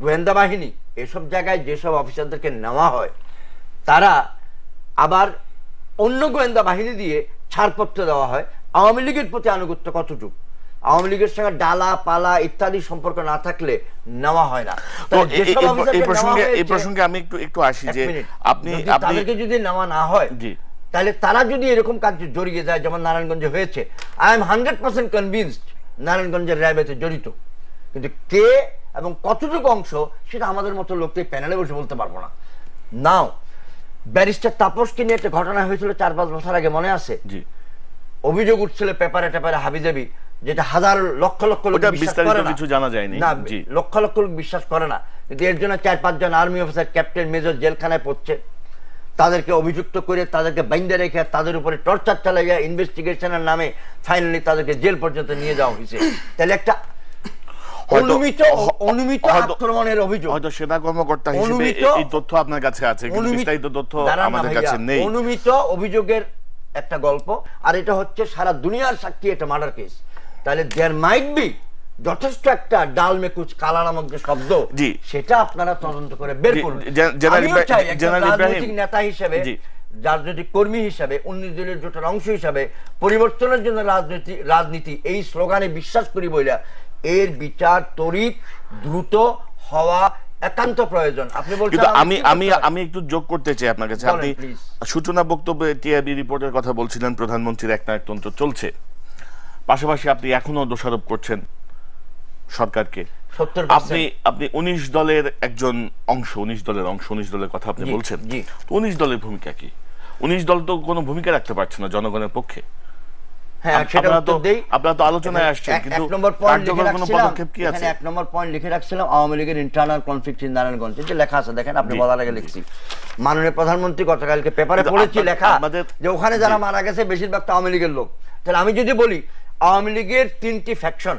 গোয়েন্দা বাহিনী, এসব জায়গায় যেসব অফিসারদেরকে নেওয়া হয়, তারা আবার অন্য গোয়েন্দা বাহিনী দিয়ে ছাড়পত্র দেওয়া হয়। আওয়ামী লীগের প্রতি আনুগত্য কতটুকু, আওয়ামী লীগের সঙ্গে ডালা পালা ইত্যাদি সম্পর্ক না থাকলে নেওয়া হয় না। এই প্রসঙ্গে আমি একটু আসি যে আপনি তাদেরকে যদি নেওয়া না হয়, তাহলে তারা যদি এরকম কাজে জড়িয়ে যায় যেমন নারায়ণগঞ্জে হয়েছে, আই এম 100% কনভিন্সড নারায়ণগঞ্জের র্যাব এতে জড়িত, কিন্তু কে এবং কতটুকু অংশ সেটা আমাদের মতো লোককে প্যানেলে বসে বলতে পারবো না। নাও ব্যারিস্টার তাপসকে নিয়ে একটা ঘটনা হয়েছিল 4-5 বছর আগে, মনে আছে? জি, অভিযোগ উঠছিল পেপারে টেপারে হাবিজাবি, যেটা হাজার লক্ষ লক্ষ লোক বিশ্বাস করে না, কিছু জানা যায়নি না লক্ষ লক্ষ লোক বিশ্বাস করে না, কিন্তু এর জন্য 4-5 জন আর্মি অফিসার, ক্যাপ্টেন, মেজর জেলখানায় পড়ছে, তাদেরকে অভিযুক্ত করে তাদেরকে বাইন্ধে রেখে তাদের উপরে টর্চার চালাইয়া ইনভেস্টিগেশনের নামে ফাইনালি তাদেরকে জেল পর্যন্ত নিয়ে যাওয়া হয়েছে। তাহলে একটা অনুমিত আক্রমণের অভিযোগ, হয়তো সেনা কর্মকর্তা হিসেবে এই তথ্য আপনার কাছে আছে, কিন্তু বিস্তারিত তথ্য আমাদের কাছে নেই। অনুমিত অভিযোগের একটা গল্প, আর এটা হচ্ছে সারা দুনিয়ার সাক্ষী, এটা মার্ডার কেস। তাহলে দেয়ার মাইট বি যথেষ্ট একটা ডাল মে কুচ কালা নামক যে শব্দ, সেটা আপনারা তদন্ত করে বের করুন। রাজনৈতিক নেতা হিসেবে, রাজনৈতিক কর্মী হিসাবে, 19 দলীয় জোটের অংশ হিসাবে পরিবর্তনের জন্য রাজনীতি এই স্লোগানে বিশ্বাস করি বইলা এর বিচার তড়িৎ দ্রুত হওয়া একান্ত প্রয়োজন। আপনি বলছেন, আমি একটু যোগ করতে চাই আপনার কাছে। আপনি সূচনা বক্তব্যে টিআরবি রিপোর্টের কথা বলছিলেন, প্রধানমন্ত্রীর একনায়কতন্ত্র চলছে, পাশাপাশি আপনি এখনো দোষারোপ করছেন সরকারকে। আপনি 19 দলের একজন অংশ, 19 দলের কথা আপনি বলছেন, 19 দলের ভূমিকা কি? 19 দল তো কোনো ভূমিকা রাখতে পারছে না জনগণের পক্ষে। আপনারা তো আলোচনায় আসছেন, কিন্তু পদক্ষেপ কি আছে? 1 নম্বর পয়েন্ট লিখে রাখছিলাম আওয়ামী লীগের ইন্টারনাল কনফ্লিক্ট ইন নারায়ণগঞ্জ, যে লেখা আছে দেখেন, আপনি বলার আগে লিখছি। মাননীয় প্রধানমন্ত্রী গতকালকে পেপারে পড়েছি লেখা যে ওখানে যারা মারা গেছে বেশিরভাগ তো আওয়ামী লীগের লোক। তাহলে আমি যদি বলি আওয়ামী লীগের 3টি ফ্যাকশন,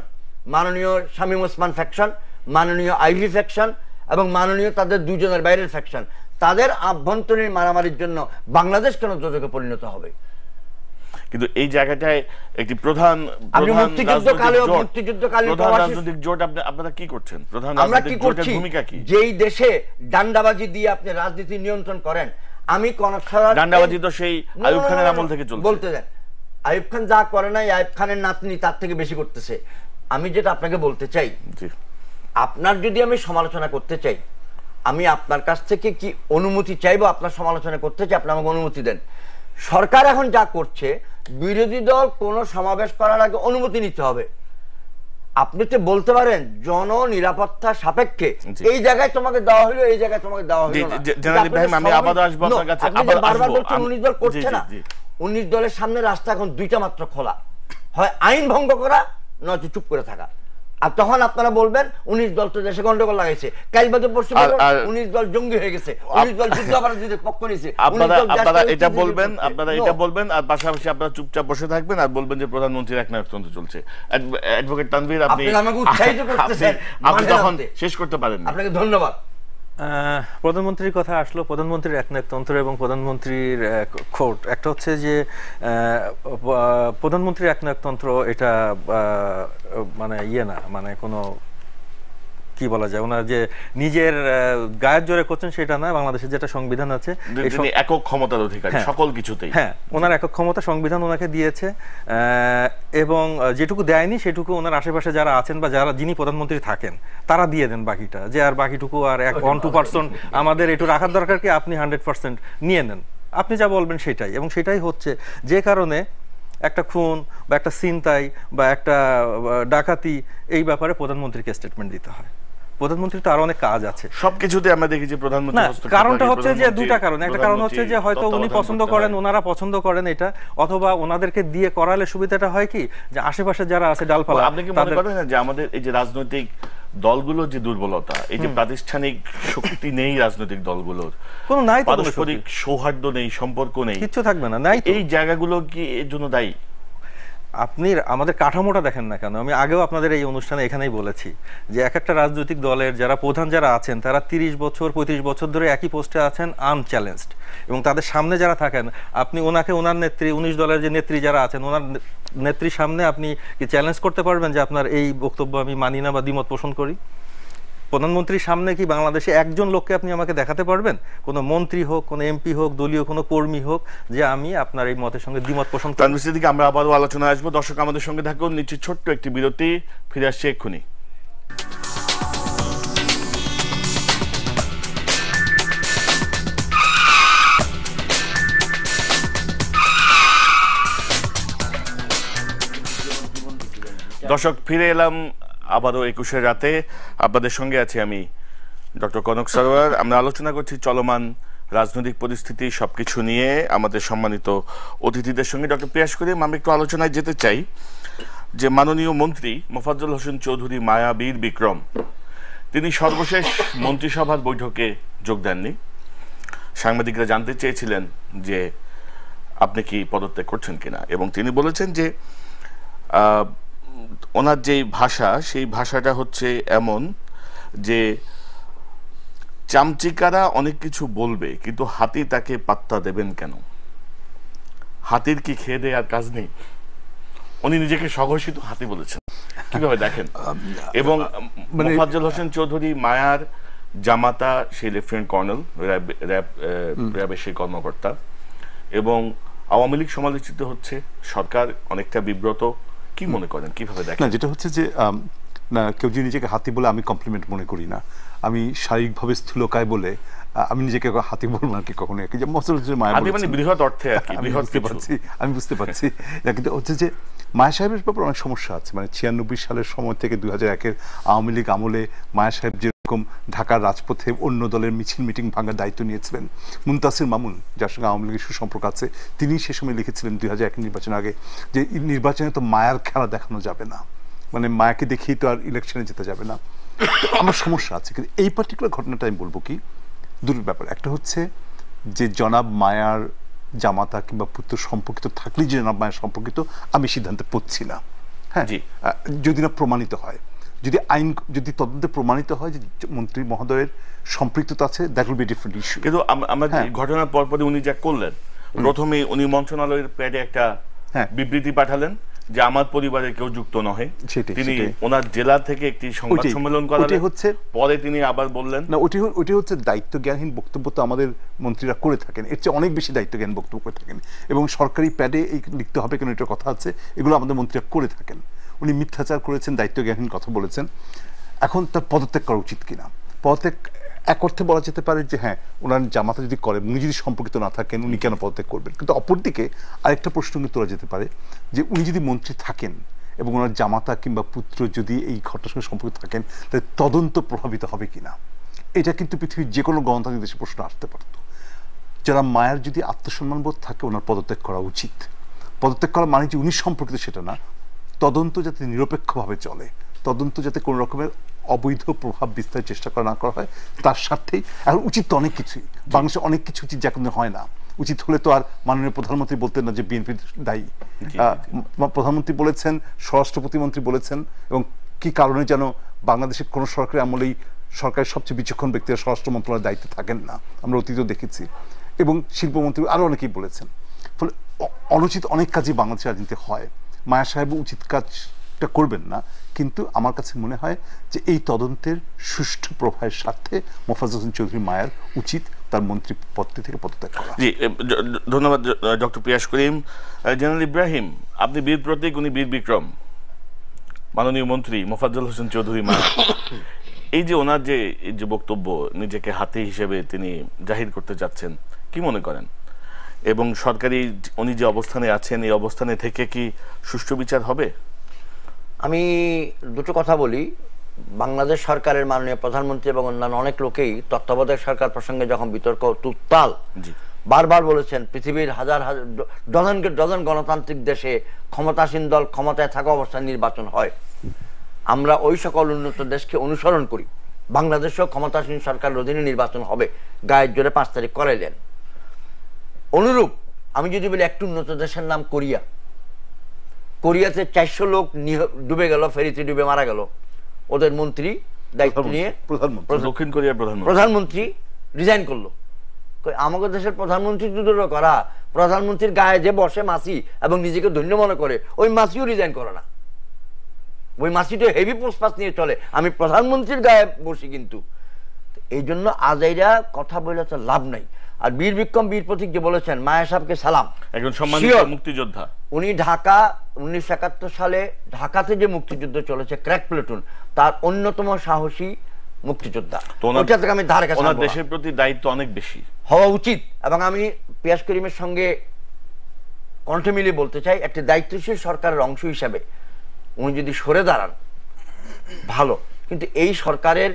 মাননীয় শামীম ওসমান ফ্যাকশন, মাননীয় আইভি ফ্যাকশন এবং মাননীয় তাদের 2 জনের বাইরের ফ্যাকশন, তাদের আভ্যন্তরীণ মারামারির জন্য বাংলাদেশ কেন যোজকে পরিণত হবে? কিন্তু এই জায়গাটায় একটি প্রধান রাজনৈতিক জোট আপনারা কি করছেন? প্রধান রাজনৈতিক জোটের ভূমিকা কি? যেই দেশে ডান্ডাবাজি দিয়ে আপনি রাজনীতি নিয়ন্ত্রণ করেন, আমি কনক সরকার, ডান্ডাবাজি তো সেই আইয়ুব খানের আমল থেকে চলছে। বলতে দেন, আইয়ুব খান যা করে নাই, আইয়ুব খানের নাতনি তার থেকে বেশি করতেছে। আমি যেটা আপনাকে বলতে চাই, আপনার যদি আমি সমালোচনা করতে চাই, আমি আপনার কাছ থেকে কি অনুমতি চাইবো? আপনার সমালোচনা করতে চাই, আপনি আমাকে অনুমতি দেন। সরকার এখন যা করছে, বিরোধী দল কোন সমাবেশ করার আগে অনুমতি নিতে হবে। আপনি তো বলতে পারেন জন নিরাপত্তা সাপেক্ষে এই জায়গায় তোমাকে দেওয়া হলো, এই জায়গায় তোমাকে দেওয়া হলো না। আমি আবারও আসবো আপনার কাছে। বারবার বলছেন 19 দল করছে না। 19 দলের সামনে রাস্তা এখন 2টা মাত্র খোলা, হয় আইন ভঙ্গ করা, নয়তো চুপ করে থাকা। আর তখন আপনারা বলবেন 19 দল তো দেশে গন্ডগোল লাগাইছে, কাল বাদে পরশু 19 দল জঙ্গি হয়ে গেছে, 19 দল যুদ্ধাপরাধীদের পক্ষ নিছে। আপনারা এটা বলবেন, আর পাশাপাশি আপনারা চুপচাপ বসে থাকবেন আর বলবেন যে প্রধানমন্ত্রীর একনায়কতন্ত্র চলছে। অ্যাডভোকেট তানভীর, আপনি আমাকে উৎসাহিত করতেছেন, আপনি তখন শেষ করতে পারেন। আপনাকে ধন্যবাদ। প্রধানমন্ত্রীর কথা আসলো, প্রধানমন্ত্রীর একনায়কতন্ত্র এবং প্রধানমন্ত্রীর খোট। একটা হচ্ছে যে প্রধানমন্ত্রীর একনায়কতন্ত্র এটা মানে না, মানে কোনো কি বলা যায়, ওনার যে নিজের গায়ের জোরে করছেন সেটা না। বাংলাদেশের যেটা সংবিধান আছে, একক ক্ষমতার অধিকারী সকল কিছুতেই, হ্যাঁ, ওনার একক ক্ষমতা সংবিধান ওনাকে দিয়েছে, এবং যেটুকু দেয়নি সেটুকু ওনার আশেপাশে যারা আছেন বা যিনি প্রধানমন্ত্রী থাকেন তারা দিয়ে দেন বাকিটা, যে আর বাকিটুকু আর 1-2% আমাদের একটু রাখার দরকার কি, আপনি 100% নিয়ে নেন, আপনি যা বলবেন সেটাই। এবং সেটাই হচ্ছে, যে কারণে একটা খুন বা একটা ছিনতাই বা একটা ডাকাতি, এই ব্যাপারে প্রধানমন্ত্রীকে স্টেটমেন্ট দিতে হয়। প্রধানমন্ত্রী তো আরো অনেক কাজ আছে, সবকিছুতে আমরা দেখি যে প্রধানমন্ত্রী। কারণটা হচ্ছে যে 2টা কারণ। একটা কারণ হচ্ছে যে হয়তো উনি পছন্দ করেন, ওনারা পছন্দ করেন এটা, অথবা ওনাদেরকে দিয়ে করালে সুবিধাটা হয় কি, যে আশেপাশে যারা আছে ডালপালা। আপনি কি মনে করেন যে আমাদের এই যে রাজনৈতিক দলগুলোর যে দুর্বলতা, এই যে প্রাতিষ্ঠানিক শক্তি নেই রাজনৈতিক দলগুলোর, কোনো নাই, পারস্পরিক সৌহার্দ্য নেই, সম্পর্ক নেই, কিচ্ছু থাকবে না, নাই, এই জায়গাগুলো কি এর জন্য দায়ী? আপনি আমাদের কাঠামোটা দেখেন না কেন? আমি আগেও আপনাদের এই অনুষ্ঠানে এখানেই বলেছি যে এক একটা রাজনৈতিক দলের যারা প্রধান যারা আছেন, তারা 30 বছর 35 বছর ধরে একই পোস্টে আছেন, আনচ্যালেঞ্জড, এবং তাদের সামনে যারা থাকেন, আপনি ওনাকে, ওনার নেত্রী, 19 দলের যে নেত্রী যারা আছেন, ওনার নেত্রীর সামনে আপনি কি চ্যালেঞ্জ করতে পারবেন যে আপনার এই বক্তব্য আমি মানি না বা দ্বিমত পোষণ করি? প্রধানমন্ত্রীর সামনে কি বাংলাদেশে একজন লোককে আপনি আমাকে দেখাতে পারবেন, কোনো মন্ত্রী হোক, কোনো এমপি হোক, দলীয় কোনো কর্মী হোক, যে আমি আপনার এই মতের সঙ্গে দ্বিমত পোষণ করি? তানভীর সিদ্দিকী, আমরা আবারও আলোচনায় আসবো। দর্শক আমাদের সঙ্গে থাকুন, নিচ্ছি ছোট্ট একটি বিরতি, ফিরে আসছে এক্ষুনি। দর্শক, ফিরে এলাম আবারও 21 রাতে। আপনাদের সঙ্গে আছি আমি ডক্টর কনক সারোয়ার। আমরা আলোচনা করছি চলমান রাজনৈতিক পরিস্থিতি, সবকিছু নিয়ে আমাদের সম্মানিত অতিথিদের সঙ্গে। ডক্টর পিয়াস করিম, আমি একটু আলোচনায় যেতে চাই যে মাননীয় মন্ত্রী মোফাজ্জল হোসেন চৌধুরী মায়া বীর বিক্রম তিনি সর্বশেষ মন্ত্রিসভার বৈঠকে যোগ দেননি। সাংবাদিকরা জানতে চেয়েছিলেন যে আপনি কি পদত্যাগ করছেন কিনা, এবং তিনি বলেছেন যে ওনার যে ভাষা, সেই ভাষাটা হচ্ছে এমন যে চামচিকারা অনেক কিছু বলবে কিন্তু হাতি তাকে পাত্তা দেবেন কেন? হাতির কি খেয়ে দেয় আর কাজ নেই? উনি নিজেকে স্বঘোষিত হাতি বলেছেন, কিভাবে দেখেন? এবং মোফাজ্জল হোসেন চৌধুরী মায়ার জামাতা সেই লেফটেন্যান্ট কর্নেল, র্যাবের সেই কর্মকর্তা, এবং আওয়ামী লীগ সমালোচিত হচ্ছে, সরকার অনেকটা বিব্রত। কি মনে করেন, কিভাবে দেখেন? না, যেটা হচ্ছে যে না, কেউ যদি নিজেকে হাতি বলে আমি কমপ্লিমেন্ট মনে করি না। আমি শারীরিকভাবে স্থূলকায় বলে আমি নিজেকে হাতি বলবো না কি কখনো। যে হাতি মানে বৃহৎ অর্থে আর কি, বৃহৎ কিছু। আমি বুঝতে পারছি, কিন্তু হচ্ছে যে মায়া সাহেবের ব্যাপারে অনেক সমস্যা আছে। মানে 96 সালের সময় থেকে 2001-এর আওয়ামী লীগ আমলে মায়া সাহেব যেরকম ঢাকার রাজপথে অন্য দলের মিছিল মিটিং ভাঙার দায়িত্ব নিয়েছিলেন, মুনতাসির মামুন যার সঙ্গে আওয়ামী লীগের সুসম্পর্ক আছে, তিনি সে সময় লিখেছিলেন 2001 নির্বাচন আগে যে নির্বাচনে তো মায়ার খেলা দেখানো যাবে না, মানে মায়াকে দেখিয়ে তো আর ইলেকশনে যেতে যাবে না। আমার সমস্যা আছে, কিন্তু এই পার্টিকুলার ঘটনাটা আমি বলবো কি, দুটোর ব্যাপার। একটা হচ্ছে যে জনাব মায়ার জামাতা কিংবা পুত্র সম্পর্কিত থাকলেই যে জনাব মায়ার সম্পর্কিত, আমি সিদ্ধান্তে পড়ছি না। হ্যাঁ, যদি না প্রমাণিত হয়, যদি তদন্তে প্রমাণিত হয় যে মন্ত্রী মহোদয়ের সম্পৃক্ততা আছে, that will be different issue. কিন্তু আমরা ঘটনার পরপরই উনি যা করলেন, প্রথমে উনি মন্ত্রণালয়ের প্যাডে একটা বিবৃতি পাঠালেন যে আমার পরিবারের কেউ যুক্ত নহে। তিনি ওনার জেলা থেকে একটি সংবাদ সম্মেলন করালেন, পরে তিনি আবার বললেন না, ওটি হচ্ছে দায়িত্ব জ্ঞানহীন বক্তব্য। তো আমাদের মন্ত্রীরা করে থাকেন, এর চেয়ে অনেক বেশি দায়িত্ব জ্ঞান বক্তব্য করে থাকেন, এবং সরকারি প্যাডে এই লিখতে হবে কেন এটার কথা আছে, এগুলো আমাদের মন্ত্রীরা করে থাকেন। উনি মিথ্যাচার করেছেন, দায়িত্ব জ্ঞানহীন কথা বলেছেন। এখন তার পদত্যাগ করা উচিত কিনা? পদত্যাগ এক অর্থে বলা যেতে পারে যে হ্যাঁ, ওনার জামাতা যদি করেন, উনি যদি সম্পর্কিত না থাকেন, উনি কেন পদত্যাগ করবেন? কিন্তু অপরদিকে আরেকটা প্রশ্ন কিন্তু তোলা যেতে পারে যে উনি যদি মন্ত্রী থাকেন এবং ওনার জামাতা কিংবা পুত্র যদি এই ঘটনার সঙ্গে সম্পর্কিত থাকেন, তাহলে তদন্ত প্রভাবিত হবে কিনা? এটা কিন্তু পৃথিবীর যে কোনো গণতান্ত্রিক দেশে প্রশ্ন আসতে পারত। যারা মায়ের যদি আত্মসম্মানবোধ থাকে, ওনার পদত্যাগ করা উচিত। পদত্যাগ করা মানে যে উনি সম্পর্কিত সেটা না, তদন্ত যাতে নিরপেক্ষভাবে চলে, তদন্ত যাতে কোনো রকমের অবৈধ প্রভাব বিস্তারের চেষ্টা করা না করা হয়, তার স্বার্থেই। এখন উচিত তো অনেক কিছুই, বাংলাদেশে অনেক কিছু উচিত যা কিন্তু হয় না। উচিত হলে তো আর মাননীয় প্রধানমন্ত্রী বলতেন না যে বিএনপি দায়ী। প্রধানমন্ত্রী বলেছেন, স্বরাষ্ট্র প্রতিমন্ত্রী বলেছেন, এবং কি কারণে যেন বাংলাদেশের কোনো সরকারি আমলেই সরকারের সবচেয়ে বিচক্ষণ ব্যক্তিরা স্বরাষ্ট্র মন্ত্রণালয়ের দায়িত্বে থাকেন না, আমরা অতীতেও দেখেছি। এবং শিল্পমন্ত্রী আরও অনেকেই বলেছেন। ফলে অনুচিত অনেক কাজই বাংলাদেশের রাজনীতিতে হয়। মায়া সাহেব উচিত কাজটা করবেন না, কিন্তু আমার কাছে মনে হয় যে এই তদন্তের সুষ্ঠু প্রভাবের স্বার্থে মোফাজ্জল হোসেন চৌধুরী মায়ার উচিত তার মন্ত্রী পদটি থেকে পদত্যাগ করা। জি, ধন্যবাদ ডক্টর পিয়াস করিম। জেনারেল ইব্রাহিম, আপনি বীর প্রতীক, উনি বীর বিক্রম, মাননীয় মন্ত্রী মোফাজ্জল হোসেন চৌধুরী মায়া, এই যে ওনার যে বক্তব্য, নিজেকে হাতি হিসেবে তিনি জাহির করতে যাচ্ছেন, কি মনে করেন? এবং সরকারি উনি যে অবস্থানে আছেন, এই অবস্থানে থেকে কি সুষ্ঠু বিচার হবে? আমি দুটো কথা বলি। বাংলাদেশ সরকারের মাননীয় প্রধানমন্ত্রী এবং অন্যান্য অনেক লোকেই তত্ত্বাবধায়ক সরকার প্রসঙ্গে যখন বিতর্ক উত্তাল, বারবার বলেছেন পৃথিবীর হাজার হাজার ডজন গণতান্ত্রিক দেশে ক্ষমতাসীন দল ক্ষমতায় থাকা অবস্থায় নির্বাচন হয়। আমরা ওই সকল উন্নত দেশকে অনুসরণ করি। বাংলাদেশেও ক্ষমতাসীন সরকার অধীনে নির্বাচন হবে, গায়ের জোরে 5 তারিখ করাইলেন। অনুরূপ আমি যদি বলি একটু উন্নত দেশের নাম কোরিয়া, কোরিয়াতে 400 লোক ডুবে গেল, ফেরিতে ডুবে মারা গেল। ওদের মন্ত্রী দায়িত্ব নিয়ে দক্ষিণ কোরিয়ার প্রধানমন্ত্রী রিজাইন করলো। আমাদের দেশের প্রধানমন্ত্রী দুটো করা, প্রধানমন্ত্রীর গায়ে যে বসে মাসি এবং নিজেকে ধন্য মনে করে, ওই মাসিও রিজাইন করে না। ওই মাসিটা হেভি পোস্টপাস নিয়ে চলে, আমি প্রধানমন্ত্রীর গায়ে বসি। কিন্তু এই জন্য আজাইরা কথা বলে তো লাভ নাই। আর বীর বিক্রম বীর প্রতীক যে বলেছেন, মায়া সাহেবকে সালাম, একজন সম্মানিত মুক্তিযোদ্ধা। উনি ঢাকা 1971 সালে ঢাকাতে যে মুক্তিযুদ্ধ চলেছে ক্র্যাক প্লেটুন, তার অন্যতম সাহসী মুক্তিযোদ্ধা। ওটা থেকে আমি ধারে কাছে, ওনার দেশের প্রতি দায়িত্ব অনেক বেশি হওয়া উচিত। এবং আমি পিয়াস করিমের সঙ্গে কণ্ঠ মিলিয়ে বলতে চাই, একটি দায়িত্বশীল সরকারের অংশ হিসাবে উনি যদি সরে দাঁড়ান ভালো, কিন্তু এই সরকারের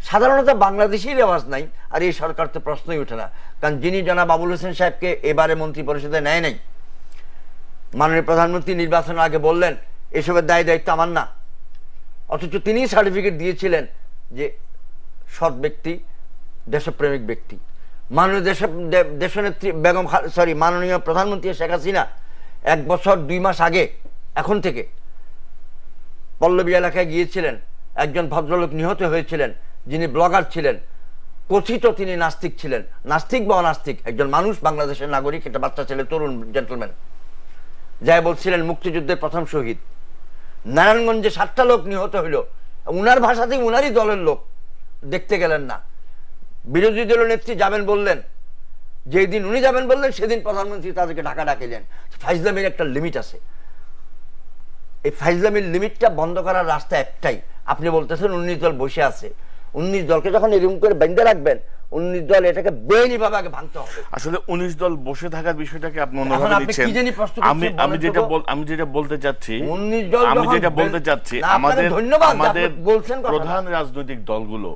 সাধারণত বাংলাদেশের আওয়াজ নাই, আর এই সরকার তো প্রশ্নই ওঠে না। কারণ যিনি জনাব আবুল হোসেন সাহেবকে এবারে মন্ত্রী পরিষদে নেয় নাই, মাননীয় প্রধানমন্ত্রী নির্বাচনের আগে বললেন এসবের দায়িত্ব আমার না, অথচ তিনি সার্টিফিকেট দিয়েছিলেন যে সৎ ব্যক্তি, দেশপ্রেমিক ব্যক্তি। মাননীয় দেশনেত্রী বেগম মাননীয় প্রধানমন্ত্রী শেখ হাসিনা 1 বছর 2 মাস আগে এখন থেকে পল্লবী এলাকায় গিয়েছিলেন, একজন ভদ্রলোক নিহত হয়েছিলেন যিনি ব্লগার ছিলেন, কথিত তিনি নাস্তিক ছিলেন, নাস্তিক বা অনাস্তিক একজন মানুষ, বাংলাদেশের নাগরিক, একটা বাচ্চা ছেলে, তরুণ জেন্টলম্যান, যাই বলছিলেন মুক্তিযুদ্ধের প্রথম শহীদ। নারায়ণগঞ্জে 7টা লোক নিহত হইল, উনার ভাষাতেই উনারই দলের লোক, দেখতে গেলেন না। বিরোধী দলের নেত্রী যাবেন বললেন, যেই দিন উনি যাবেন বললেন সেদিন প্রধানমন্ত্রী তাদেরকে ঢাকা ডাকিলেন। ফাইজলামের একটা লিমিট আছে, এই ফাইজলামের লিমিটটা বন্ধ করার রাস্তা একটাই। আপনি বলতেছেন 19 দল বসে আছে, 19 দলকে যখন এরকম করে বেঁধে রাখবেন, 19 দল এটাকে বেআইনিভাবে আগে ভাঙতে হবে। আসলে 19 দল বসে থাকার বিষয়টাকে আপনি অন্যভাবে দিচ্ছেন। আমি যেটা বলতে চাচ্ছি, আমাদের প্রধান রাজনৈতিক দলগুলো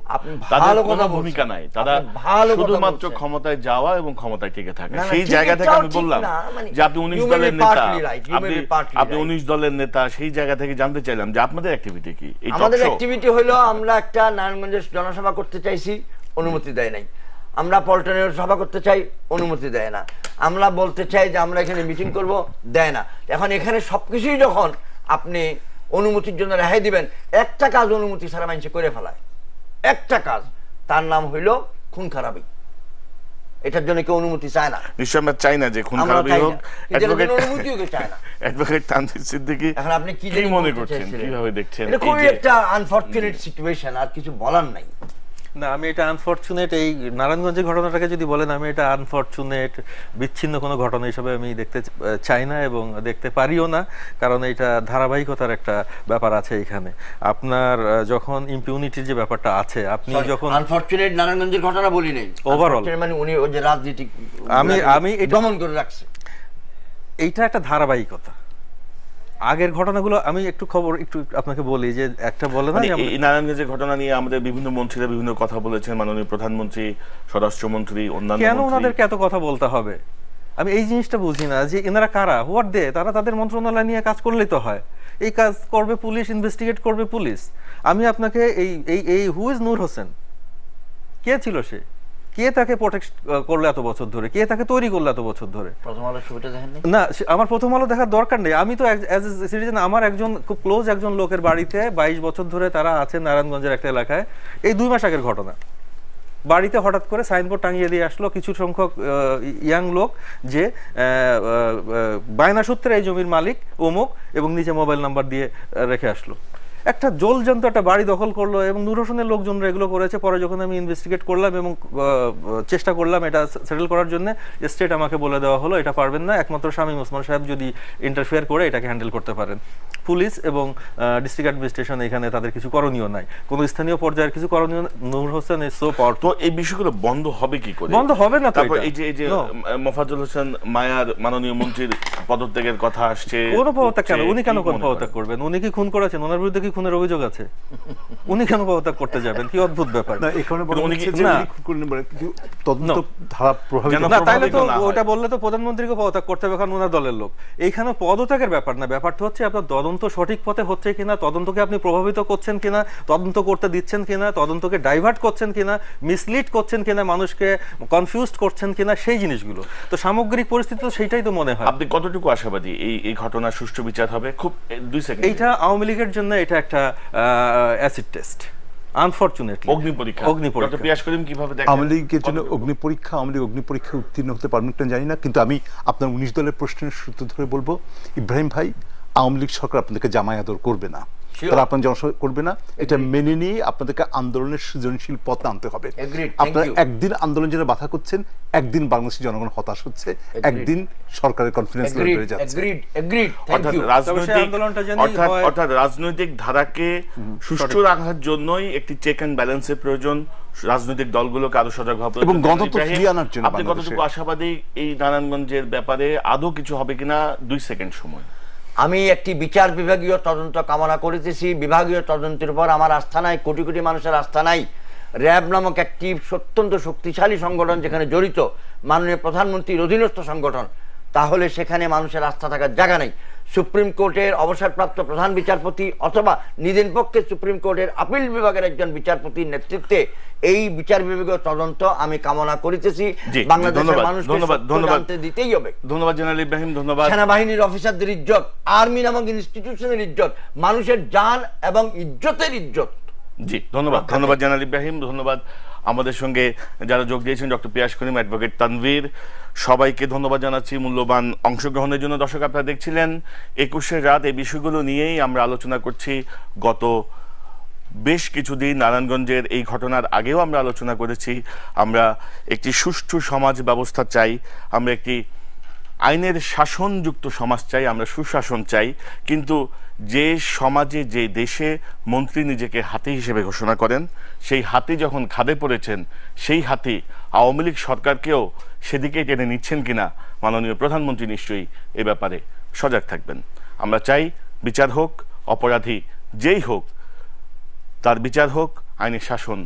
তাদের কোনো ভূমিকা নাই, তারা শুধুমাত্র ক্ষমতায় যাওয়া এবং ক্ষমতায় টিকে থাকা। সেই জায়গা থেকে আমি বললাম যে আপনি 19 দলের নেতা, আপনি 19 দলের নেতা, সেই জায়গা থেকে জানতে চাইলাম যে আপনাদের অ্যাক্টিভিটি কি। আমাদের অ্যাক্টিভিটি হলো আমরা একটা নারায়ণগঞ্জের জনসভা করতে চাইছি, অনুমতি দেয় নাই। আমরা পল্টনের সভা করতে চাই, অনুমতি দেয় না। আমরা বলতে চাই যে আমরা এখানে মিটিং করব, দেয় না। এখন এখানে সবকিছুই যখন আপনি অনুমতির জন্য রেহাই দিবেন, একটা কাজ অনুমতি ছাড়া মানুষ করে ফেলায়, একটা কাজ, তার নাম হইল খুন খারাপি। এটার জন্য কেউ অনুমতি চায় না। নিশ্চয় আমরা চাই না যে খুন খারাপি হোক, অনুমতিও কেউ চায় না। অ্যাডভোকেট তানভীর সিদ্দিকী, এখন আপনি কি মনে করছেন, কিভাবে দেখছেন? এটা খুবই একটা আনফরচুনেট সিচুয়েশন, আর কিছু বলার নাই। না, আমি এটা আনফরচুনেট, এই নারায়ণগঞ্জের ঘটনাটাকে যদি বলেন, আমি এটা আনফরচুনেট, বিচ্ছিন্ন কোনো ঘটনা হিসেবে আমি দেখতে চাই না এবং দেখতে পারিও না, কারণ এটা ধারাবাহিকতার একটা ব্যাপার আছে এখানে। আপনার যখন ইম্পিউনিটির যে ব্যাপারটা আছে, আপনি যখন আনফরচুনেট নারায়ণগঞ্জের ঘটনা বলি নাই, ওভারঅল মানে উনি ওই যে রাজনীতি আমি এটা দমন করে রাখছে, এইটা একটা ধারাবাহিকতা। আগের ঘটনাগুলো আমি একটু খবর একটু আপনাকে বলি যে একটা বলে না, এই নারায়ণগঞ্জের ঘটনা নিয়ে আমাদের বিভিন্ন মন্ত্রীরা বিভিন্ন কথা বলেছেন, মাননীয় প্রধানমন্ত্রী, স্বরাষ্ট্রমন্ত্রী, অন্যান্য। কেন ওনাদেরকে এত কথা বলতে হবে? আমি এই জিনিসটা বুঝি না যে এনারা কারা, হোয়াট দে, তারা তাদের মন্ত্রণালয় নিয়ে কাজ করলেই তো হয়। এই কাজ করবে পুলিশ, ইনভেস্টিগেট করবে পুলিশ। আমি আপনাকে এই হু ইজ নূর হোসেন, কে ছিল সে, কে তাকে প্রোটেক্ট করলো এত বছর ধরে, কে তাকে তৈরি করলো এত বছর ধরে? প্রথম আলো ছবিটা দেখেন না, আমার প্রথম আলো দেখার দরকার নেই। আমি তো অ্যাজ এ সিটিজেন, আমার একজন খুব ক্লোজ একজন লোকের বাড়িতে 22 বছর ধরে তারা আছে নারায়ণগঞ্জের একটা এলাকায়। এই 2 মাস আগের ঘটনা, বাড়িতে হঠাৎ করে সাইনবোর্ড টাঙিয়ে দিয়ে আসলো কিছু সংখ্যক ইয়াং লোক যে বায়না সূত্রে এই জমির মালিক অমুক, এবং নিচে মোবাইল নাম্বার দিয়ে রেখে আসলো। একটা জলজন্ত একটা বাড়ি দখল করলো, এবং নূর হোসেনের লোকজনরা এগুলো করেছে। পরে যখন আমি ইনভেস্টিগেট করলাম এবং চেষ্টা করলাম এটা সেটেল করার জন্য, স্টেট আমাকে বলে দেওয়া হলো এটা পারবেন না, একমাত্র শামীম ওসমান সাহেব যদি ইন্টারফেয়ার করে এটাকে হ্যান্ডেল করতে পারেন। পুলিশ এবং ডিস্ট্রিক্ট অ্যাডমিনিস্ট্রেশন এখানে তাদের কিছু করণীয় নাই, কোনো স্থানীয় পর্যায়ের কিছু করণীয়। নূর হোসেন ইজ সো পাওয়ারফুল। তো এই বিষয়গুলো বন্ধ হবে কি করে? বন্ধ হবে না। তারপর এই যে মোফাজ্জল হোসেন মায়ার মাননীয় মন্ত্রীর পদত্যাগের কথা আসছে। কোনো পদত্যাগ কেন? উনি কেন কোন পদত্যাগ করবেন? উনি কি খুন করেছেন? ওনার বিরুদ্ধে কি খুনের অভিযোগ আছে? উনি কেন পদত্যাগ করতে যাবেন? কি অদ্ভুত ব্যাপার। না, এখানে তদন্ত ধারা প্রভাবিত না, তাইলে তো ওটা বললে তো প্রধানমন্ত্রীকে পদত্যাগ করতে হবে, কারণ ওনার দলের লোক। এইখানে পদত্যাগের ব্যাপার না, ব্যাপারটা হচ্ছে আপনার তদন্ত সঠিক পথে হচ্ছে কিনা, তদন্তকে আপনি প্রভাবিত করছেন কিনা, তদন্ত করতে দিচ্ছেন কিনা, তদন্তকে ডাইভার্ট করছেন কিনা, মিসলিড করছেন কিনা, মানুষকে কনফিউজড করছেন কিনা, সেই জিনিসগুলো। তো সামগ্রিক পরিস্থিতি তো সেইটাই তো মনে হয়। আপনি কতটুকু আশাবাদী এই ঘটনার সুষ্ঠু বিচার হবে? খুব 2 সেকেন্ড। এইটা আওয়ামী লীগের জন্য এটা একটা অ্যাসিড টেস্ট, আনফরচুনেটলি অগ্নিপরীক্ষা। ডক্টর পিয়াস করিম কিভাবে দেখেন? আওয়ামী লীগের জন্য অগ্নিপরীক্ষা, আওয়ামী লীগ অগ্নিপরীক্ষা উত্তীর্ণ হতে পারবেন কিনা জানি না, কিন্তু আমি আপনার 19 দলের প্রশ্নের সূত্র ধরে বলবো, ইব্রাহিম ভাই, আওয়ামী লীগ সরকার আপনাদেরকে জামাই আদর করবে না, তারা আপনার জনসভা করবে না। এটা মেনে নিয়ে আপনাদেরকে আন্দোলনের সৃজনশীল পথ আনতে হবে। আপনারা একদিন আন্দোলন জন্য বাধা করছেন, একদিন বাংলাদেশের জনগণ হতাশ হচ্ছে, একদিন সরকারের কনফিডেন্স লেভেল বেড়ে যাচ্ছে। অর্থাৎ রাজনৈতিক ধারাকে সুষ্ঠু রাখার জন্যই একটি চেক এন্ড ব্যালেন্সের প্রয়োজন, রাজনৈতিক দলগুলোকে আরো সজাগ হওয়া প্রয়োজন, এবং গণতন্ত্র ফিরিয়ে আনার জন্য। আপনি কতটুকু আশাবাদী এই নারায়ণগঞ্জের ব্যাপারে? আদৌ কিছু হবে কিনা? 2 সেকেন্ড সময়। আমি একটি বিচার বিভাগীয় তদন্ত কামনা করিতেছি। বিভাগীয় তদন্তের উপর আমার আস্থা নাই, কোটি কোটি মানুষের আস্থা নাই। র্যাব নামক একটি অত্যন্ত শক্তিশালী সংগঠন যেখানে জড়িত মাননীয় প্রধানমন্ত্রীর অধীনস্থ সংগঠন, তাহলে সেখানে মানুষের আস্থা থাকার জায়গা নেই। সুপ্রিম কোর্টের অবসরপ্রাপ্ত প্রধান বিচারপতি অথবা নিদেন পক্ষে সুপ্রিম কোর্টের আপিল বিভাগের একজন বিচারপতির নেতৃত্বে এই বিচার বিভাগীয় তদন্ত আমি কামনা করিতেছি। বাংলাদেশের মানুষকে সত্য জানতে দিতেই হবে। ধন্যবাদ জেনারেল ইব্রাহিম, ধন্যবাদ। সেনাবাহিনীর অফিসারদের ইজ্জত, আর্মি নামক ইনস্টিটিউশনের ইজ্জত, মানুষের জান এবং ইজ্জতের ইজ্জত। জি ধন্যবাদ, ধন্যবাদ জেনারেল ইব্রাহিম, ধন্যবাদ আমাদের সঙ্গে যারা যোগ দিয়েছেন, ডক্টর পিয়াস করিম, অ্যাডভোকেট তানভীর, সবাইকে ধন্যবাদ জানাচ্ছি মূল্যবান অংশগ্রহণের জন্য। দর্শক আপনারা দেখছিলেন 21 রাত। এই বিষয়গুলো নিয়েই আমরা আলোচনা করছি গত বেশ কিছুদিন। নারায়ণগঞ্জের এই ঘটনার আগেও আমরা আলোচনা করেছি। আমরা একটি সুষ্ঠু সমাজ ব্যবস্থা চাই, আমরা একটি আইনের শাসনযুক্ত সমাজ চাই, আমরা সুশাসন চাই। কিন্তু যে সমাজে, যে দেশে মন্ত্রী নিজেকে হাতি হিসেবে ঘোষণা করেন, সেই হাতি যখন খাদে পড়েছেন, সেই হাতি আওয়ামী লীগ সরকারকেও সেদিকেই টেনে নিচ্ছেন কিনা মাননীয় প্রধানমন্ত্রী নিশ্চয়ই এ ব্যাপারে সজাগ থাকবেন। আমরা চাই বিচার হোক, অপরাধী যেই হোক তার বিচার হোক, আইনের শাসন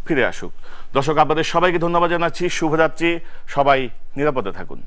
ফিরে আসুক। দর্শক আপনাদের সবাইকে ধন্যবাদ জানাচ্ছি। শুভরাত্রি, সবাই নিরাপদে থাকুন।